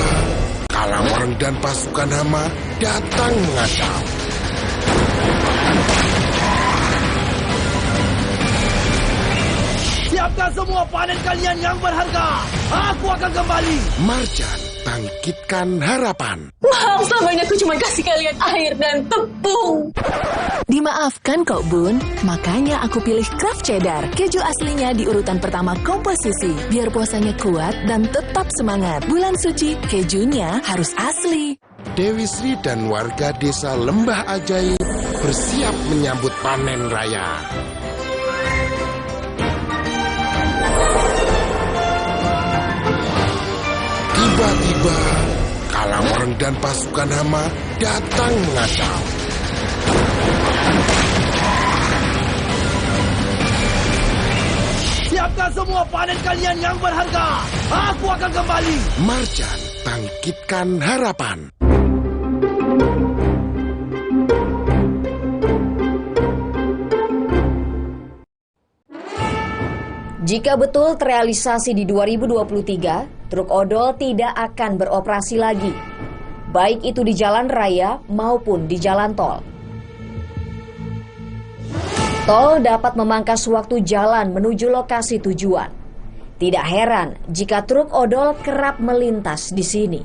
[SPEAKER 10] Kalamoreng dan pasukan Hama datang mengacau.
[SPEAKER 12] Siapkan semua panen kalian yang berharga. Aku akan kembali.
[SPEAKER 10] Marjan, bangkitkan harapan.
[SPEAKER 1] Maaf, selama ini aku cuma kasih kalian air dan tepung.
[SPEAKER 9] Dimaafkan kok Bun, makanya aku pilih Kraft Cheddar. Keju aslinya di urutan pertama komposisi, biar puasanya kuat dan tetap semangat. Bulan suci, kejunya harus asli.
[SPEAKER 10] Dewi Sri dan warga desa Lembah Ajaib bersiap menyambut panen raya. Tiba-tiba, Kalamoreng dan pasukan Hama datang mengacau.
[SPEAKER 12] Siapkan semua panen kalian yang berharga. Aku akan kembali.
[SPEAKER 10] Marjan, bangkitkan harapan.
[SPEAKER 23] Jika betul terrealisasi di 2023, truk odol tidak akan beroperasi lagi, baik itu di jalan raya maupun di jalan tol. Tol dapat memangkas waktu jalan menuju lokasi tujuan. Tidak heran jika truk odol kerap melintas di sini.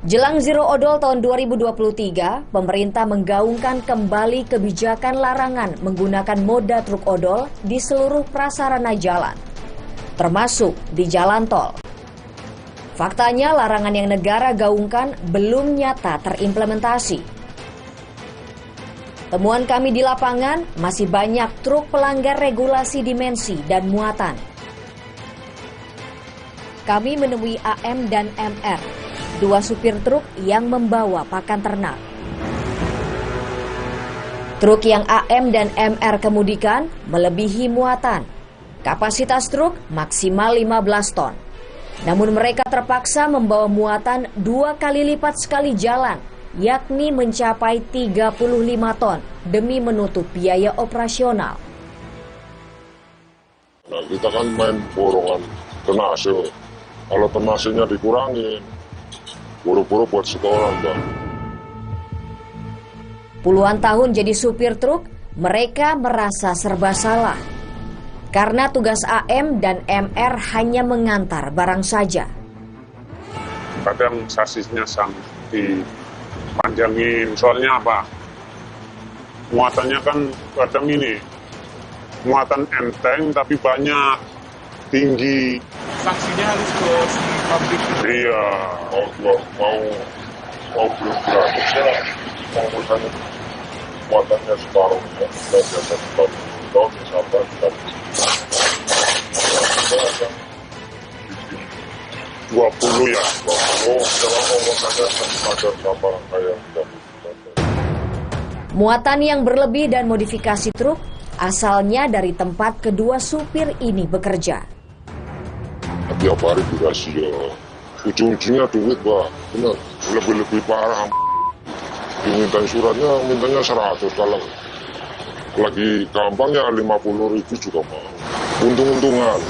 [SPEAKER 23] Jelang Zero Odol tahun 2023, pemerintah menggaungkan kembali kebijakan larangan menggunakan moda truk odol di seluruh prasarana jalan, termasuk di jalan tol. Faktanya larangan yang negara gaungkan belum nyata terimplementasi. Temuan kami di lapangan, masih banyak truk pelanggar regulasi dimensi dan muatan. Kami menemui AM dan MR, dua supir truk yang membawa pakan ternak. Truk yang AM dan MR kemudikan melebihi muatan. Kapasitas truk maksimal 15 ton. Namun mereka terpaksa membawa muatan 2 kali lipat sekali jalan, yakni mencapai 35 ton demi menutup biaya operasional.
[SPEAKER 8] Nah, kita kan main borongan tonase. Kalau tonasenya dikurangin, buru-buru buat setoran, Bang.
[SPEAKER 23] Puluhan tahun jadi supir truk, mereka merasa serba salah. Karena tugas AM dan MR hanya mengantar barang saja.
[SPEAKER 8] Kadang sasisnya dipanjangin, soalnya apa? Muatannya kan kadang ini, muatan enteng tapi banyak, tinggi.
[SPEAKER 11] Sanksinya harus ke pabrik.
[SPEAKER 8] Iya, mau belum gratis ya, mau misalnya muatannya separuh, ya, kita biasa tahun misalkan kita 20 ya, 20, kalau muatannya ada sama kayak
[SPEAKER 23] Muatan yang berlebih dan modifikasi truk asalnya dari tempat kedua supir ini bekerja.
[SPEAKER 8] Tiap hari dikasih ya, ujung-ujungnya duit, Pak. Benar, lebih parah. Dimintain suratnya, mintanya 100. Kalau lagi gampang ya 50.000 juga mau. Untung-untungan.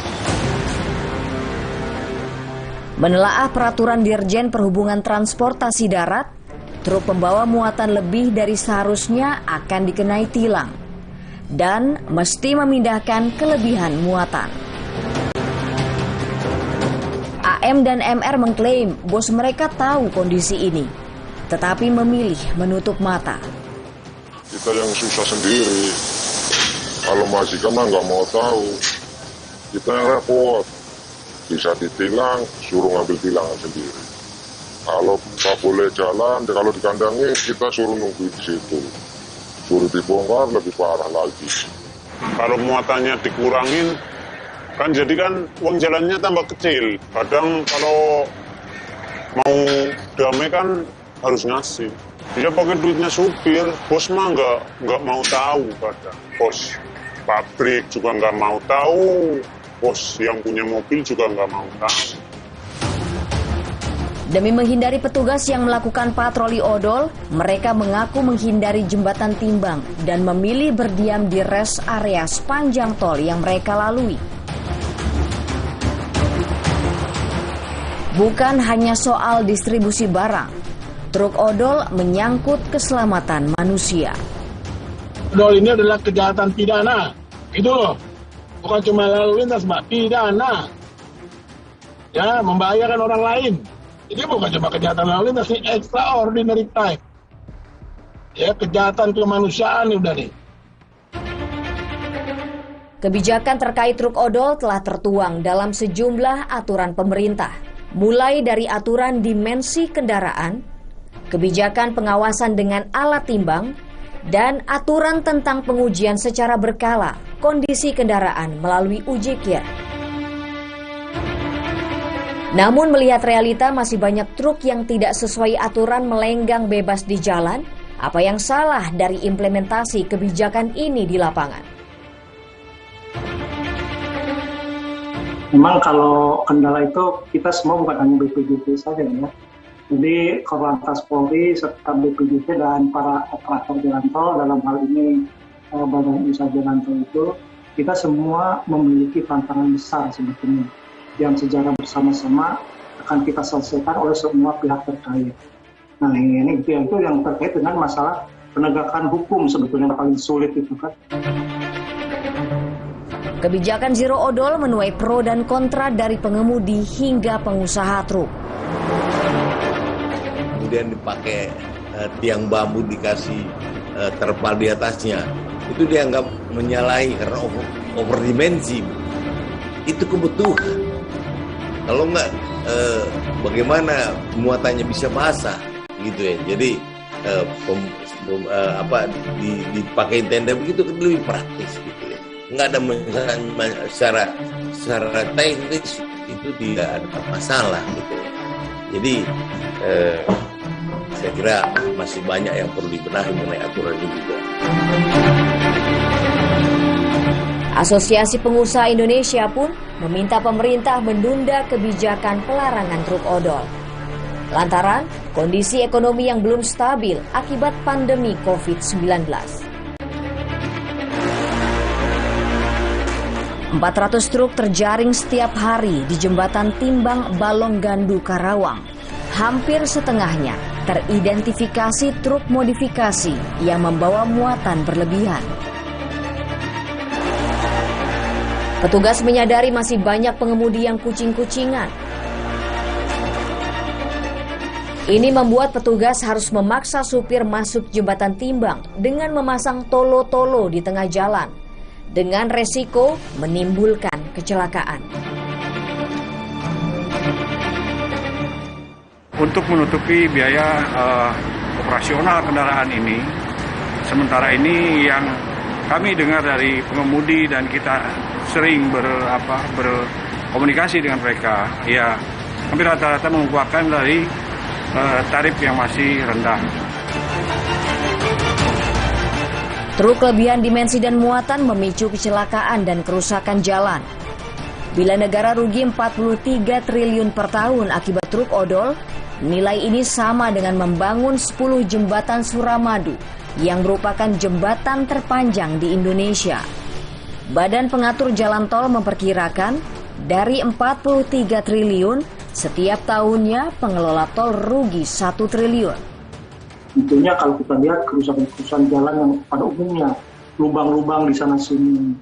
[SPEAKER 23] Menelaah peraturan Dirjen Perhubungan Transportasi Darat, truk pembawa muatan lebih dari seharusnya akan dikenai tilang dan mesti memindahkan kelebihan muatan. AM dan MR mengklaim bos mereka tahu kondisi ini, tetapi memilih menutup mata.
[SPEAKER 8] Kita yang susah sendiri, kalau majikan mah nggak mau tahu, kita yang repot. Bisa ditilang, suruh ngambil tilangan sendiri. Kalau nggak boleh jalan, kalau dikandangi kita suruh nunggu di situ. Suruh dibongkar lebih parah lagi. Kalau muatannya dikurangin, kan jadi kan uang jalannya tambah kecil. Kadang kalau mau damai kan harus ngasih. Dia pakai duitnya supir, bos mah nggak mau tahu kadang. Bos pabrik juga nggak mau tahu. Bos yang punya mobil juga nggak mau tahu.
[SPEAKER 23] Demi menghindari petugas yang melakukan patroli odol, mereka mengaku menghindari jembatan timbang dan memilih berdiam di rest area sepanjang tol yang mereka lalui. Bukan hanya soal distribusi barang, truk odol menyangkut keselamatan manusia.
[SPEAKER 22] Odol ini adalah kejahatan pidana, itu loh. Bukan cuma lalu lintas, Mbak, pidana. Ya, membahayakan orang lain. Ini bukan cuma kejahatan lalu lintas, ini extraordinary crime. Ya, kejahatan kemanusiaan udah nih.
[SPEAKER 23] Kebijakan terkait truk odol telah tertuang dalam sejumlah aturan pemerintah. Mulai dari aturan dimensi kendaraan, kebijakan pengawasan dengan alat timbang, dan aturan tentang pengujian secara berkala kondisi kendaraan melalui uji kir. Namun melihat realita masih banyak truk yang tidak sesuai aturan melenggang bebas di jalan, apa yang salah dari implementasi kebijakan ini di lapangan?
[SPEAKER 14] Memang kalau kendala itu kita semua bukan hanya BPJT saja ya. Jadi Korlantas Polri serta BPJT dan para operator jalan tol dalam hal ini Badan Usaha Jalan Tol itu kita semua memiliki tantangan besar sebetulnya yang secara bersama-sama akan kita selesaikan oleh semua pihak terkait. Nah ini itu yang terkait dengan masalah penegakan hukum sebetulnya yang paling sulit itu kan.
[SPEAKER 23] Kebijakan Zero Odol menuai pro dan kontra dari pengemudi hingga pengusaha truk.
[SPEAKER 15] Kemudian dipakai tiang bambu dikasih terpal di atasnya, itu dianggap menyalahi karena overdimensi. Itu kebutuhan. Kalau enggak, bagaimana muatannya bisa basah, gitu ya. Jadi dipakai tenda begitu kan lebih praktis, gitu ya. Enggak ada secara teknis itu tidak ada masalah, gitu ya. Jadi saya kira masih banyak yang perlu dibenahi mengenai aturan ini juga.
[SPEAKER 23] Asosiasi Pengusaha Indonesia pun meminta pemerintah menunda kebijakan pelarangan truk odol. lantaran kondisi ekonomi yang belum stabil akibat pandemi COVID-19. 400 truk terjaring setiap hari di jembatan Timbang Balonggandu Karawang. Hampir setengahnya teridentifikasi truk modifikasi yang membawa muatan berlebihan. Petugas menyadari masih banyak pengemudi yang kucing-kucingan. Ini membuat petugas harus memaksa supir masuk jembatan Timbang dengan memasang tolo-tolo di tengah jalan, dengan resiko menimbulkan kecelakaan.
[SPEAKER 13] Untuk menutupi biaya operasional kendaraan ini, sementara ini yang kami dengar dari pengemudi dan kita sering berkomunikasi dengan mereka, ya hampir rata-rata mengeluarkan dari tarif yang masih rendah.
[SPEAKER 23] Truk kelebihan dimensi dan muatan memicu kecelakaan dan kerusakan jalan. Bila negara rugi 43 triliun per tahun akibat truk odol, nilai ini sama dengan membangun 10 jembatan Suramadu yang merupakan jembatan terpanjang di Indonesia. Badan Pengatur Jalan Tol memperkirakan dari 43 triliun, setiap tahunnya pengelola tol rugi 1 triliun.
[SPEAKER 14] Tentunya kalau kita lihat kerusakan-kerusakan jalan yang pada umumnya, lubang-lubang di sana-sini,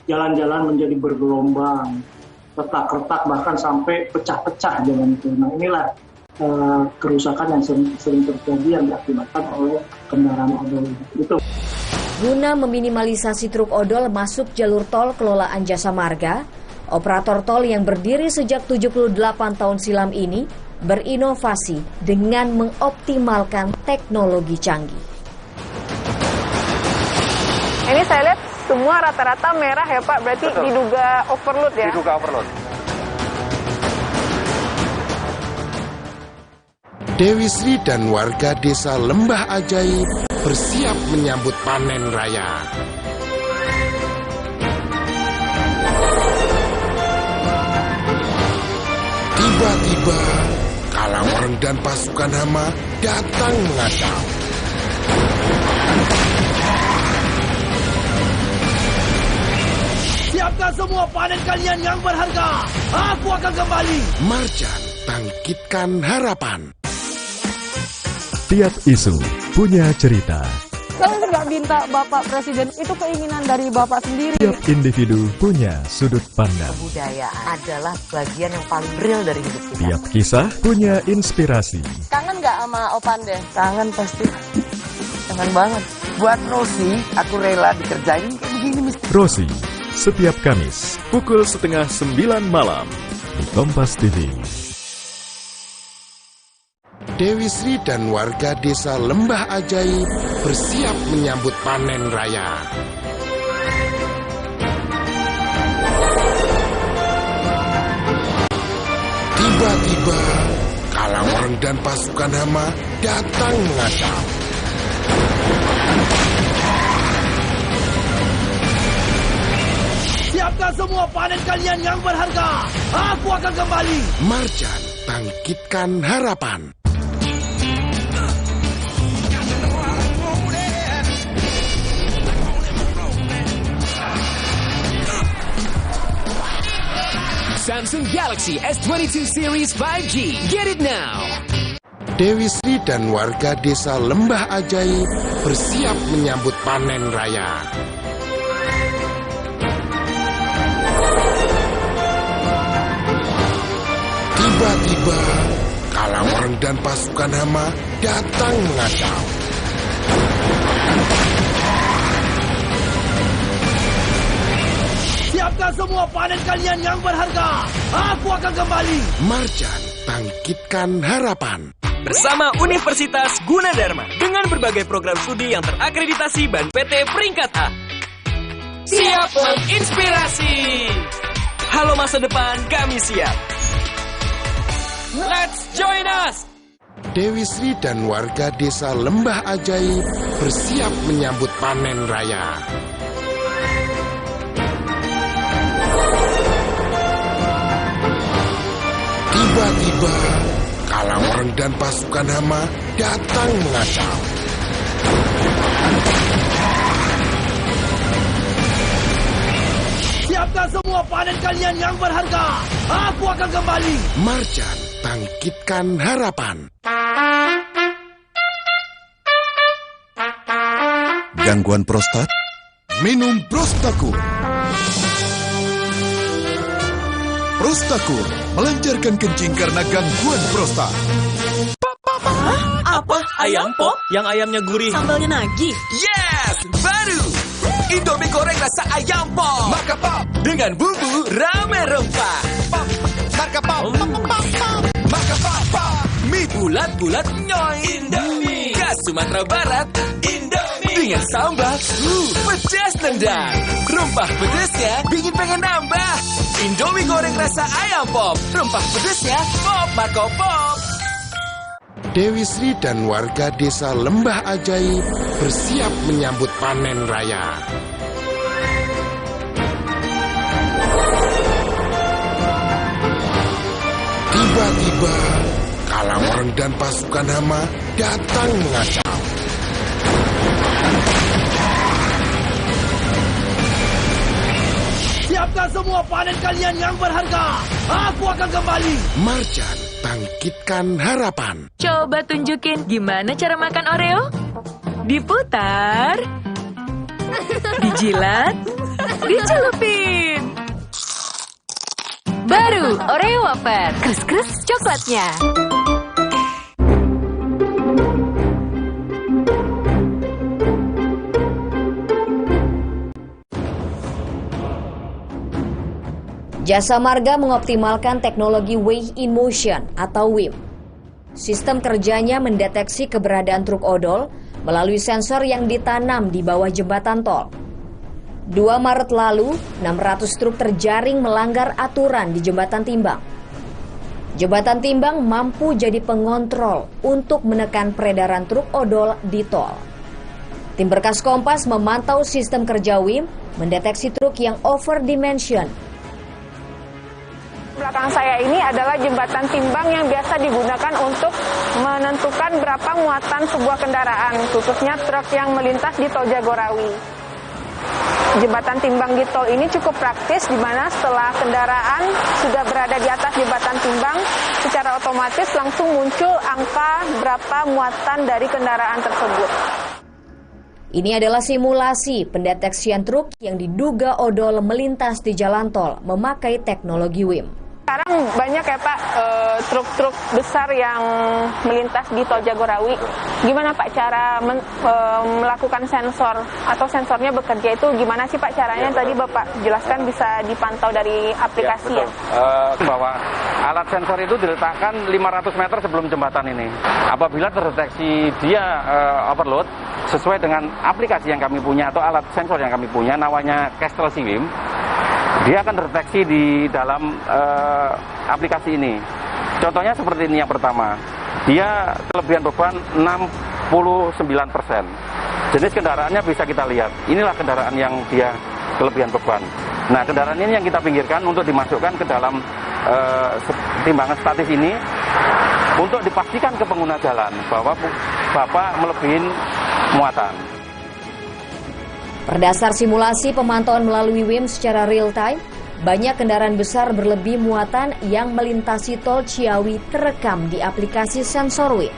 [SPEAKER 14] jalan-jalan menjadi bergelombang, retak-retak bahkan sampai pecah-pecah jalan itu. Nah inilah kerusakan yang sering terjadi yang diakibatkan oleh kendaraan odol itu.
[SPEAKER 23] Guna meminimalisasi truk odol masuk jalur tol kelolaan Jasa Marga, operator tol yang berdiri sejak 78 tahun silam ini berinovasi dengan mengoptimalkan teknologi canggih.
[SPEAKER 7] Ini saya lihat semua rata-rata merah ya Pak, berarti betul, diduga overload ya?
[SPEAKER 13] Diduga overload.
[SPEAKER 10] Dewi Sri dan warga desa Lembah Ajaib bersiap menyambut panen raya. Tiba-tiba, Kalawang dan pasukan hama datang mengadang.
[SPEAKER 12] Siapkan semua panen kalian yang berharga. Aku akan kembali.
[SPEAKER 10] Marjan, bangkitkan harapan.
[SPEAKER 21] Tiap isu punya cerita.
[SPEAKER 7] Saya nggak minta Bapak Presiden, itu keinginan dari Bapak sendiri.
[SPEAKER 21] Tiap individu punya sudut pandang.
[SPEAKER 16] Kebudayaan adalah bagian yang paling real dari hidup kita.
[SPEAKER 21] Tiap kisah punya inspirasi.
[SPEAKER 7] Kangen nggak sama Opande?
[SPEAKER 16] Kangen pasti. Kangen banget. Buat Rosi, aku rela dikerjain kayak begini.
[SPEAKER 21] Rosi, setiap Kamis, pukul 8:30 malam, di Kompas TV.
[SPEAKER 10] Dewi Sri dan warga desa Lembah Ajaib bersiap menyambut panen raya. Tiba-tiba, Kalawang dan pasukan hama datang mengadang.
[SPEAKER 12] Siapkan semua panen kalian yang berharga. Aku akan kembali.
[SPEAKER 10] Marjan, bangkitkan harapan.
[SPEAKER 17] Samsung Galaxy S22 Series 5G. Get it now!
[SPEAKER 10] Dewi Sri dan warga desa Lembah Ajaib bersiap menyambut panen raya. Tiba-tiba, Kalawang dan pasukan hama datang mengadang.
[SPEAKER 12] Siapkan semua panen kalian yang berharga. Aku akan kembali.
[SPEAKER 10] Marjan, bangkitkan harapan.
[SPEAKER 17] Bersama Universitas Gunadarma dengan berbagai program studi yang terakreditasi BAN-PT peringkat A. Siap menginspirasi. Halo masa depan, kami siap. Let's join us.
[SPEAKER 10] Dewi Sri dan warga desa Lembah Ajaib bersiap menyambut panen raya. Tiba-tiba, kala orang dan pasukan hama datang mengacau.
[SPEAKER 12] Siapkan semua panen kalian yang berharga. Aku akan kembali.
[SPEAKER 10] Marjan, bangkitkan harapan.
[SPEAKER 2] Gangguan prostat?
[SPEAKER 10] Minum Prostakur.
[SPEAKER 2] Prostakur melancarkan kencing karena gangguan prostat.
[SPEAKER 17] Apa? Ayam pop? Yang ayamnya gurih,
[SPEAKER 1] Sambalnya nagih.
[SPEAKER 17] yes! Baru! Indomie goreng rasa ayam pop.
[SPEAKER 2] Marka Pop
[SPEAKER 17] Dengan bumbu rame rempah.
[SPEAKER 2] Pop, Marka Pop, Marka Pop.
[SPEAKER 17] Mie bulat-bulat nyoy. Indomie. Khas Sumatera Barat. Indomie. Dengan sambal, pedas nendang. Rempah pedasnya bikin pengen nambah. Indomie goreng rasa ayam pop. Rempah pedasnya pop Marko Pop.
[SPEAKER 10] Dewi Sri dan warga desa Lembah Ajaib bersiap menyambut panen raya. Tiba-tiba, kala orang dan pasukan hama datang mengacau.
[SPEAKER 12] Siapkan semua panen kalian yang berharga. Aku akan kembali.
[SPEAKER 10] Marjan, bangkitkan harapan.
[SPEAKER 1] Coba tunjukin gimana cara makan Oreo. Diputar, dijilat, dicelupin. Baru Oreo wafer, kres-kres coklatnya.
[SPEAKER 23] Jasa Marga mengoptimalkan teknologi Weigh in Motion atau WIM. Sistem kerjanya mendeteksi keberadaan truk odol melalui sensor yang ditanam di bawah jembatan tol. 2 Maret lalu, 600 truk terjaring melanggar aturan di Jembatan Timbang. Jembatan Timbang mampu jadi pengontrol untuk menekan peredaran truk odol di tol. Tim Berkas Kompas memantau sistem kerja WIM mendeteksi truk yang overdimension.
[SPEAKER 7] Belakang saya ini adalah jembatan timbang yang biasa digunakan untuk menentukan berapa muatan sebuah kendaraan, khususnya truk yang melintas di Tol Jagorawi. Jembatan timbang di tol ini cukup praktis, di mana setelah kendaraan sudah berada di atas jembatan timbang, secara otomatis langsung muncul angka berapa muatan dari kendaraan tersebut.
[SPEAKER 23] Ini adalah simulasi pendeteksian truk yang diduga odol melintas di jalan tol memakai teknologi WIM.
[SPEAKER 7] Sekarang banyak ya Pak truk-truk besar yang melintas di Tol Jagorawi. Gimana Pak cara melakukan sensor atau sensornya bekerja itu gimana sih Pak caranya? Tadi Bapak jelaskan bisa dipantau dari aplikasi ya?
[SPEAKER 13] Bahwa alat sensor itu diletakkan 500 meter sebelum jembatan ini. Apabila terdeteksi dia overload, sesuai dengan aplikasi yang kami punya atau alat sensor yang kami punya, namanya Kestrel Siwim, dia akan terdeteksi di dalam aplikasi ini. Contohnya seperti ini yang pertama, dia kelebihan beban 69%. Jenis kendaraannya bisa kita lihat. Inilah kendaraan yang dia kelebihan beban. Nah, kendaraan ini yang kita pinggirkan untuk dimasukkan ke dalam timbangan statis ini untuk dipastikan ke pengguna jalan bahwa Bapak melebihin muatan.
[SPEAKER 23] Berdasar simulasi pemantauan melalui WIM secara real time, banyak kendaraan besar berlebih muatan yang melintasi tol Ciawi terekam di aplikasi sensor WIM.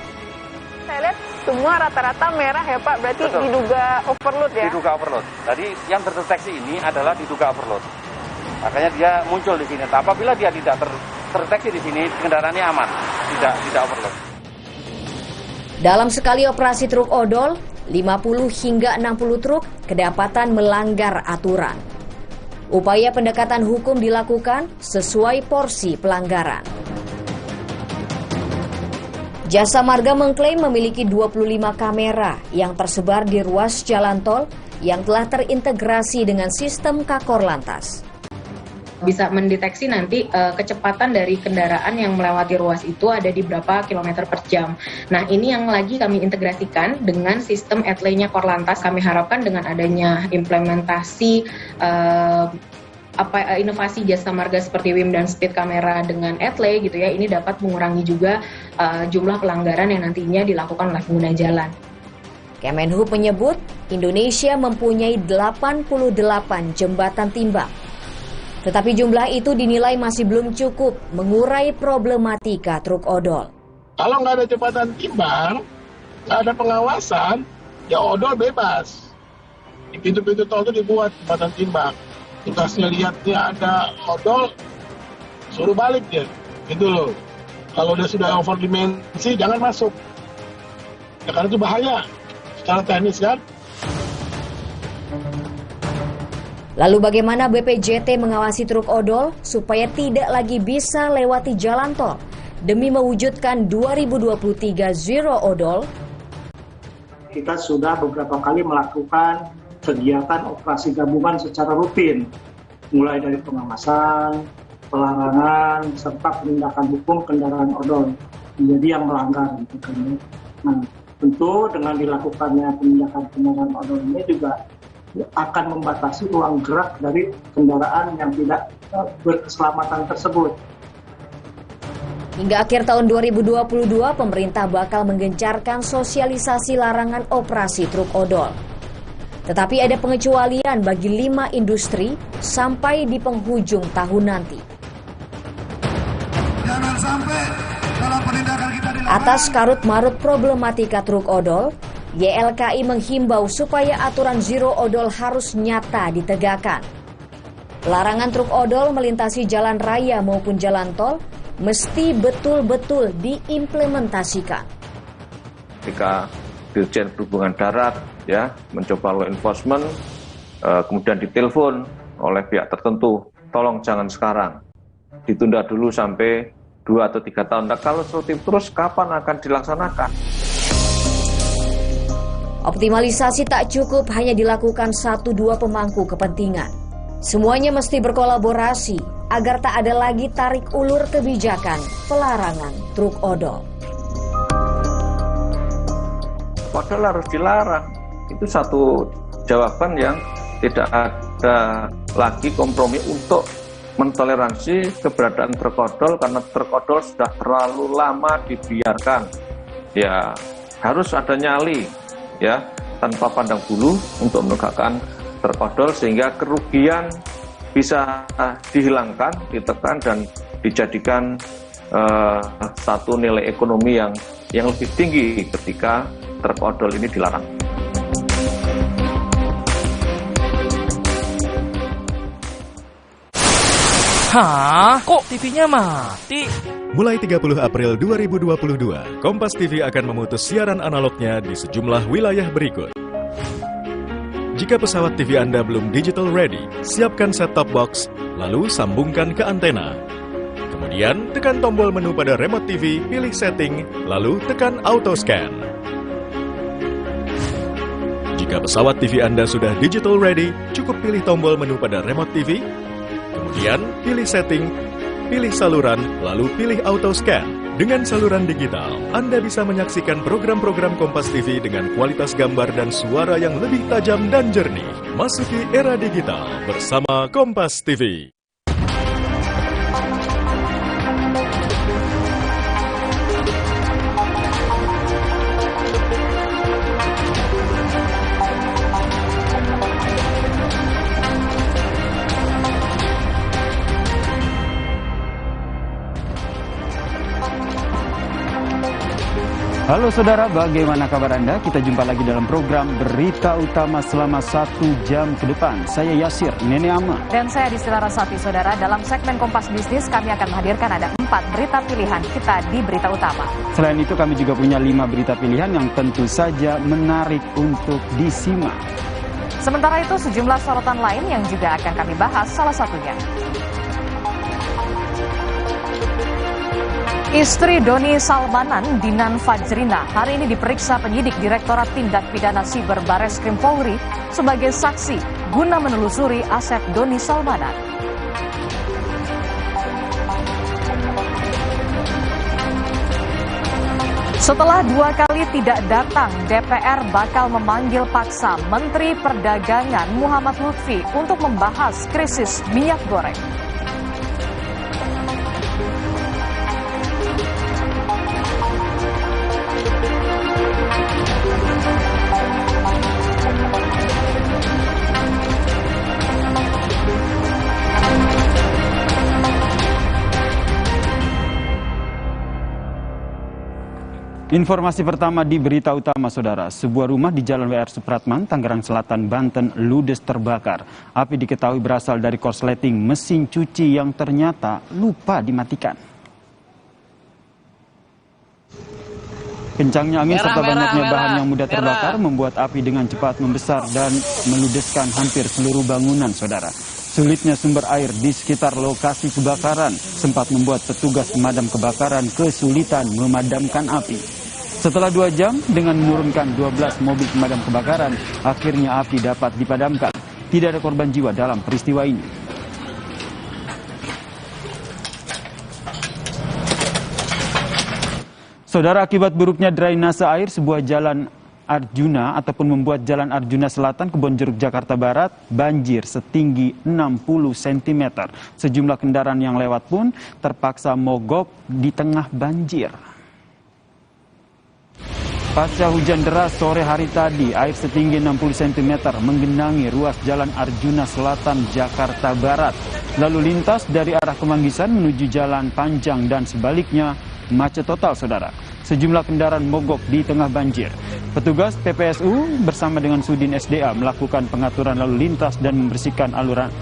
[SPEAKER 7] Saya lihat semua rata-rata merah ya Pak, berarti betul, diduga overload ya? Diduga overload.
[SPEAKER 13] Jadi yang terdeteksi ini adalah diduga overload. Makanya dia muncul di sini. Apabila dia tidak terdeteksi di sini, kendaraannya aman, tidak overload.
[SPEAKER 23] Dalam sekali operasi truk odol, 50 hingga 60 truk kedapatan melanggar aturan. Upaya pendekatan hukum dilakukan sesuai porsi pelanggaran. Jasa Marga mengklaim memiliki 25 kamera yang tersebar di ruas jalan tol yang telah terintegrasi dengan sistem Kakor Lantas.
[SPEAKER 5] Bisa mendeteksi nanti kecepatan dari kendaraan yang melewati ruas itu ada di berapa kilometer per jam. Nah, ini yang lagi kami integrasikan dengan sistem ATLE-nya Korlantas. Kami harapkan dengan adanya implementasi inovasi jasa marga seperti WIM dan speed kamera dengan etle gitu ya, ini dapat mengurangi juga jumlah pelanggaran yang nantinya dilakukan oleh pengguna jalan.
[SPEAKER 23] Kemenhub menyebut Indonesia mempunyai 88 jembatan timbang. Tetapi jumlah itu dinilai masih belum cukup mengurai problematika truk odol.
[SPEAKER 4] Kalau nggak ada jembatan timbang, nggak ada pengawasan, ya odol bebas. Di pintu-pintu tol itu dibuat jembatan timbang. Tugasnya lihatnya ada odol, suruh balik dia. Gitu loh. Kalau dia sudah over dimensi, jangan masuk. Ya, karena itu bahaya. Secara teknis kan.
[SPEAKER 23] Lalu bagaimana BPJT mengawasi truk odol supaya tidak lagi bisa lewati jalan tol demi mewujudkan 2023 Zero Odol?
[SPEAKER 14] Kita sudah beberapa kali melakukan kegiatan operasi gabungan secara rutin, mulai dari pengawasan, pelarangan, serta penindakan hukum kendaraan odol menjadi yang melanggar. Gitu kan. Nah, tentu dengan dilakukannya penindakan kendaraan odol ini juga akan membatasi ruang gerak dari kendaraan yang tidak berkeselamatan tersebut.
[SPEAKER 23] Hingga akhir tahun 2022, pemerintah bakal menggencarkan sosialisasi larangan operasi truk odol. Tetapi ada pengecualian bagi 5 industri sampai di penghujung tahun nanti.
[SPEAKER 22] Jangan sampai dalam penindakan kita dilakukan.
[SPEAKER 23] Atas karut-marut problematika truk odol, YLKI menghimbau supaya aturan Zero Odol harus nyata ditegakkan. Larangan truk odol melintasi jalan raya maupun jalan tol mesti betul-betul diimplementasikan.
[SPEAKER 3] Ketika Dirjen Perhubungan Darat ya mencoba law enforcement, kemudian ditelepon oleh pihak tertentu, tolong jangan sekarang, ditunda dulu sampai 2 atau 3 tahun. Nah, kalau seperti terus kapan akan dilaksanakan?
[SPEAKER 23] Optimalisasi tak cukup hanya dilakukan 1-2 pemangku kepentingan. Semuanya mesti berkolaborasi agar tak ada lagi tarik ulur kebijakan pelarangan truk odol.
[SPEAKER 3] Odol harus dilarang. Itu satu jawaban yang tidak ada lagi kompromi untuk mentoleransi keberadaan truk odol, karena truk odol sudah terlalu lama dibiarkan. Ya, harus ada nyali ya tanpa pandang bulu untuk menegakkan truk odol sehingga kerugian bisa dihilangkan, ditekan dan dijadikan satu nilai ekonomi yang lebih tinggi ketika truk odol ini dilarang.
[SPEAKER 17] Hah? Kok TV-nya mati?
[SPEAKER 21] Mulai 30 April 2022, Kompas TV akan memutus siaran analognya di sejumlah wilayah berikut. Jika pesawat TV Anda belum digital ready, siapkan set-top box, lalu sambungkan ke antena. Kemudian, tekan tombol menu pada remote TV, pilih setting, lalu tekan auto scan. Jika pesawat TV Anda sudah digital ready, cukup pilih tombol menu pada remote TV, kemudian pilih setting, pilih saluran, lalu pilih auto scan. Dengan saluran digital, Anda bisa menyaksikan program-program Kompas TV dengan kualitas gambar dan suara yang lebih tajam dan jernih. Masuki era digital bersama Kompas TV.
[SPEAKER 6] Halo saudara, bagaimana kabar Anda? Kita jumpa lagi dalam program Berita Utama selama 1 jam ke depan. Saya Yasir, Nene Ama.
[SPEAKER 18] Dan saya Distila Rasati, saudara. Dalam segmen Kompas Bisnis, kami akan menghadirkan ada 4 berita pilihan kita di Berita Utama.
[SPEAKER 6] Selain itu, kami juga punya 5 berita pilihan yang tentu saja menarik untuk disimak.
[SPEAKER 18] Sementara itu, sejumlah sorotan lain yang juga akan kami bahas, salah satunya. Istri Doni Salmanan, Dinan Fajrina, hari ini diperiksa penyidik Direktorat Tindak Pidana Siber Bareskrim Polri sebagai saksi guna menelusuri aset Doni Salmanan. Setelah 2 kali tidak datang, DPR bakal memanggil paksa Menteri Perdagangan Muhammad Lutfi untuk membahas krisis minyak goreng.
[SPEAKER 6] Informasi pertama di berita utama, saudara. Sebuah rumah di Jalan WR Supratman, Tangerang Selatan, Banten, ludes terbakar. Api diketahui berasal dari korsleting mesin cuci yang ternyata lupa dimatikan. Kencangnya angin serta banyaknya bahan yang mudah terbakar membuat api dengan cepat membesar dan meludeskan hampir seluruh bangunan, saudara. Sulitnya sumber air di sekitar lokasi kebakaran sempat membuat petugas pemadam kebakaran kesulitan memadamkan api. Setelah 2 jam dengan menurunkan 12 mobil pemadam kebakaran, akhirnya api dapat dipadamkan. Tidak ada korban jiwa dalam peristiwa ini. Saudara, akibat buruknya drainase air sebuah jalan Arjuna ataupun membuat Jalan Arjuna Selatan, Kebonjeruk, Jakarta Barat banjir setinggi 60 cm. Sejumlah kendaraan yang lewat pun terpaksa mogok di tengah banjir. Pasca hujan deras sore hari tadi, air setinggi 60 cm menggenangi ruas Jalan Arjuna Selatan, Jakarta Barat. Lalu lintas dari arah Kemanggisan menuju Jalan Panjang dan sebaliknya macet total, saudara. Sejumlah kendaraan mogok di tengah banjir. Petugas PPSU bersama dengan Sudin SDA melakukan pengaturan lalu lintas dan membersihkan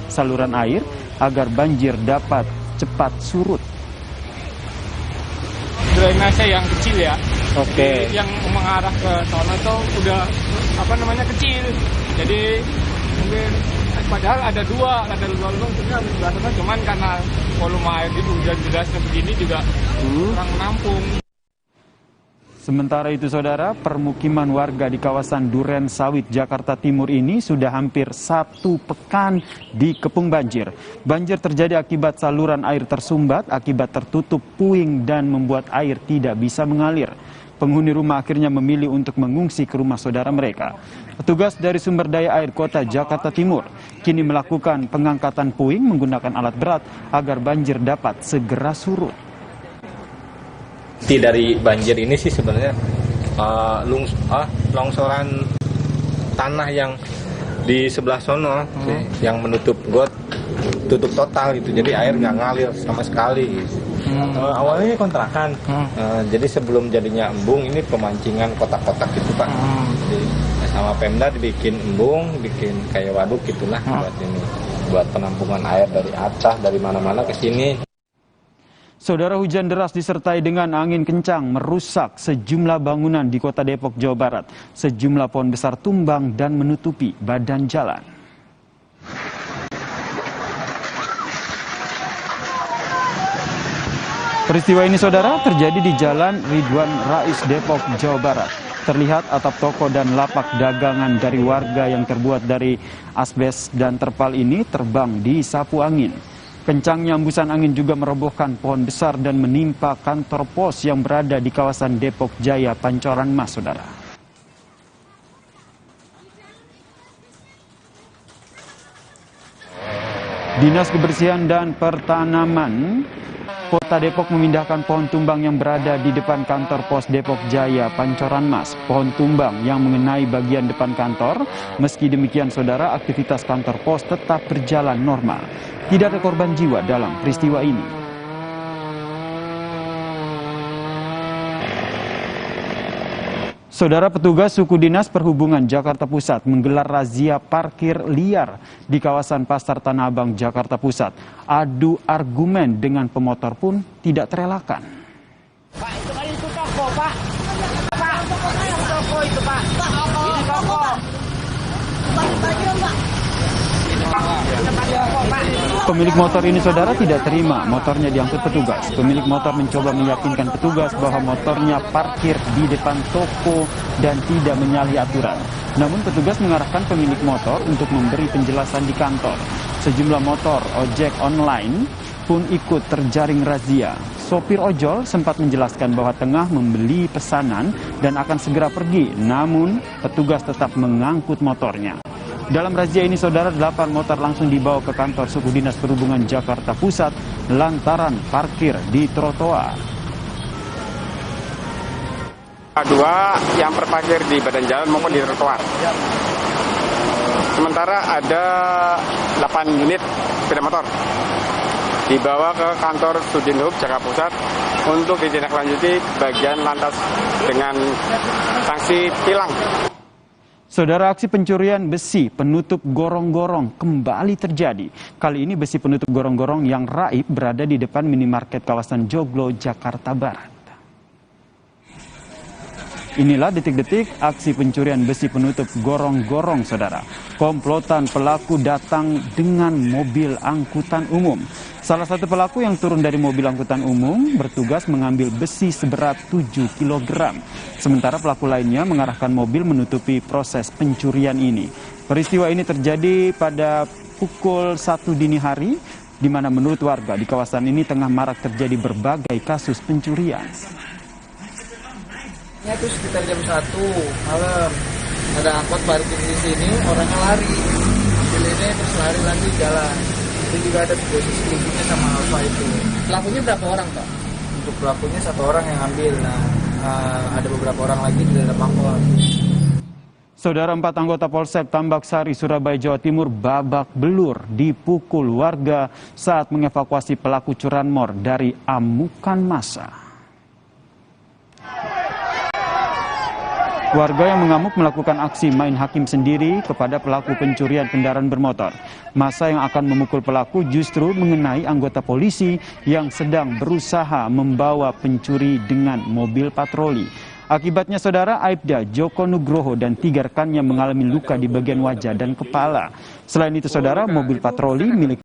[SPEAKER 6] saluran air agar banjir dapat cepat surut.
[SPEAKER 11] Drainase yang kecil ya.
[SPEAKER 6] Oke.
[SPEAKER 11] Yang mengarah ke sana itu udah kecil. Jadi mungkin padahal ada dua lubang sebenarnya sebelah sana, cuman karena volume air di hujan derasnya begini juga kurang menampung.
[SPEAKER 6] Sementara itu, saudara, permukiman warga di kawasan Duren Sawit, Jakarta Timur ini sudah hampir 1 pekan dikepung banjir. Banjir terjadi akibat saluran air tersumbat, akibat tertutup puing dan membuat air tidak bisa mengalir. Penghuni rumah akhirnya memilih untuk mengungsi ke rumah saudara mereka. Petugas dari Sumber Daya Air Kota Jakarta Timur kini melakukan pengangkatan puing menggunakan alat berat agar banjir dapat segera surut.
[SPEAKER 9] Inti dari banjir ini sih sebenarnya longsoran tanah yang di sebelah sono yang menutup got, tutup total gitu, jadi air nggak ngalir sama sekali. Awalnya kontrakan, jadi sebelum jadinya embung ini pemancingan kotak-kotak gitu Pak. Jadi sama Pemda dibikin embung, bikin kayak waduk gitulah buat ini, buat penampungan air dari Aceh, dari mana-mana ke sini.
[SPEAKER 6] Saudara, hujan deras disertai dengan angin kencang merusak sejumlah bangunan di Kota Depok, Jawa Barat. Sejumlah pohon besar tumbang dan menutupi badan jalan. Peristiwa ini, saudara, terjadi di Jalan Ridwan Rais, Depok, Jawa Barat. Terlihat atap toko dan lapak dagangan dari warga yang terbuat dari asbes dan terpal ini terbang di sapu angin. Kencangnya hembusan angin juga merobohkan pohon besar dan menimpa kantor pos yang berada di kawasan Depok Jaya, Pancoran Mas, saudara. Dinas Kebersihan dan Pertanaman Kota Depok memindahkan pohon tumbang yang berada di depan kantor pos Depok Jaya, Pancoran Mas. Pohon tumbang yang mengenai bagian depan kantor. Meski demikian, saudara, aktivitas kantor pos tetap berjalan normal. Tidak ada korban jiwa dalam peristiwa ini. Saudara, petugas suku dinas perhubungan Jakarta Pusat menggelar razia parkir liar di kawasan Pasar Tanah Abang, Jakarta Pusat. Adu argumen dengan pemotor pun tidak terelakkan.
[SPEAKER 12] Pak, itu kan itu toko, Pak. Pak, itu toko itu, Pak. Ini toko.
[SPEAKER 6] Pemilik motor ini, saudara, tidak terima motornya diangkut petugas. Pemilik motor mencoba meyakinkan petugas bahwa motornya parkir di depan toko dan tidak menyalahi aturan. Namun petugas mengarahkan pemilik motor untuk memberi penjelasan di kantor. Sejumlah motor ojek online pun ikut terjaring razia. Sopir ojol sempat menjelaskan bahwa tengah membeli pesanan dan akan segera pergi, namun petugas tetap mengangkut motornya. Dalam razia ini, saudara, 8 motor langsung dibawa ke kantor Suku Dinas Perhubungan Jakarta Pusat lantaran parkir di trotoar.
[SPEAKER 8] 2 yang terparkir di badan jalan maupun di trotoar. Sementara ada 8 unit sepeda motor dibawa ke kantor Sudinhub Jakarta Pusat untuk ditindaklanjuti bagian lantas dengan sanksi tilang.
[SPEAKER 6] Saudara, aksi pencurian besi penutup gorong-gorong kembali terjadi. Kali ini besi penutup gorong-gorong yang raib berada di depan minimarket kawasan Joglo, Jakarta Barat. Inilah detik-detik aksi pencurian besi penutup gorong-gorong, saudara. Komplotan pelaku datang dengan mobil angkutan umum. Salah satu pelaku yang turun dari mobil angkutan umum bertugas mengambil besi seberat 7 kg. Sementara pelaku lainnya mengarahkan mobil menutupi proses pencurian ini. Peristiwa ini terjadi pada pukul 1 dini hari, di mana menurut warga di kawasan ini tengah marak terjadi berbagai kasus pencurian.
[SPEAKER 19] Ya, itu sekitar jam 1 malam ada angkot parkir di sini, orangnya lari ambil ini terus lari lagi jalan. Itu juga ada video CCTV-nya sama Alfa itu. Pelakunya berapa orang, Pak? Untuk pelakunya 1 orang yang ambil. Nah, ada beberapa orang lagi di dalam angkot.
[SPEAKER 6] Saudara, 4 anggota Polsek Tambak Sari, Surabaya, Jawa Timur babak belur dipukul warga saat mengevakuasi pelaku curanmor dari amukan massa. Warga yang mengamuk melakukan aksi main hakim sendiri kepada pelaku pencurian kendaraan bermotor. Massa yang akan memukul pelaku justru mengenai anggota polisi yang sedang berusaha membawa pencuri dengan mobil patroli. Akibatnya, saudara, Aibda, Joko Nugroho, dan 3 rekannya mengalami luka di bagian wajah dan kepala. Selain itu, saudara, mobil patroli milik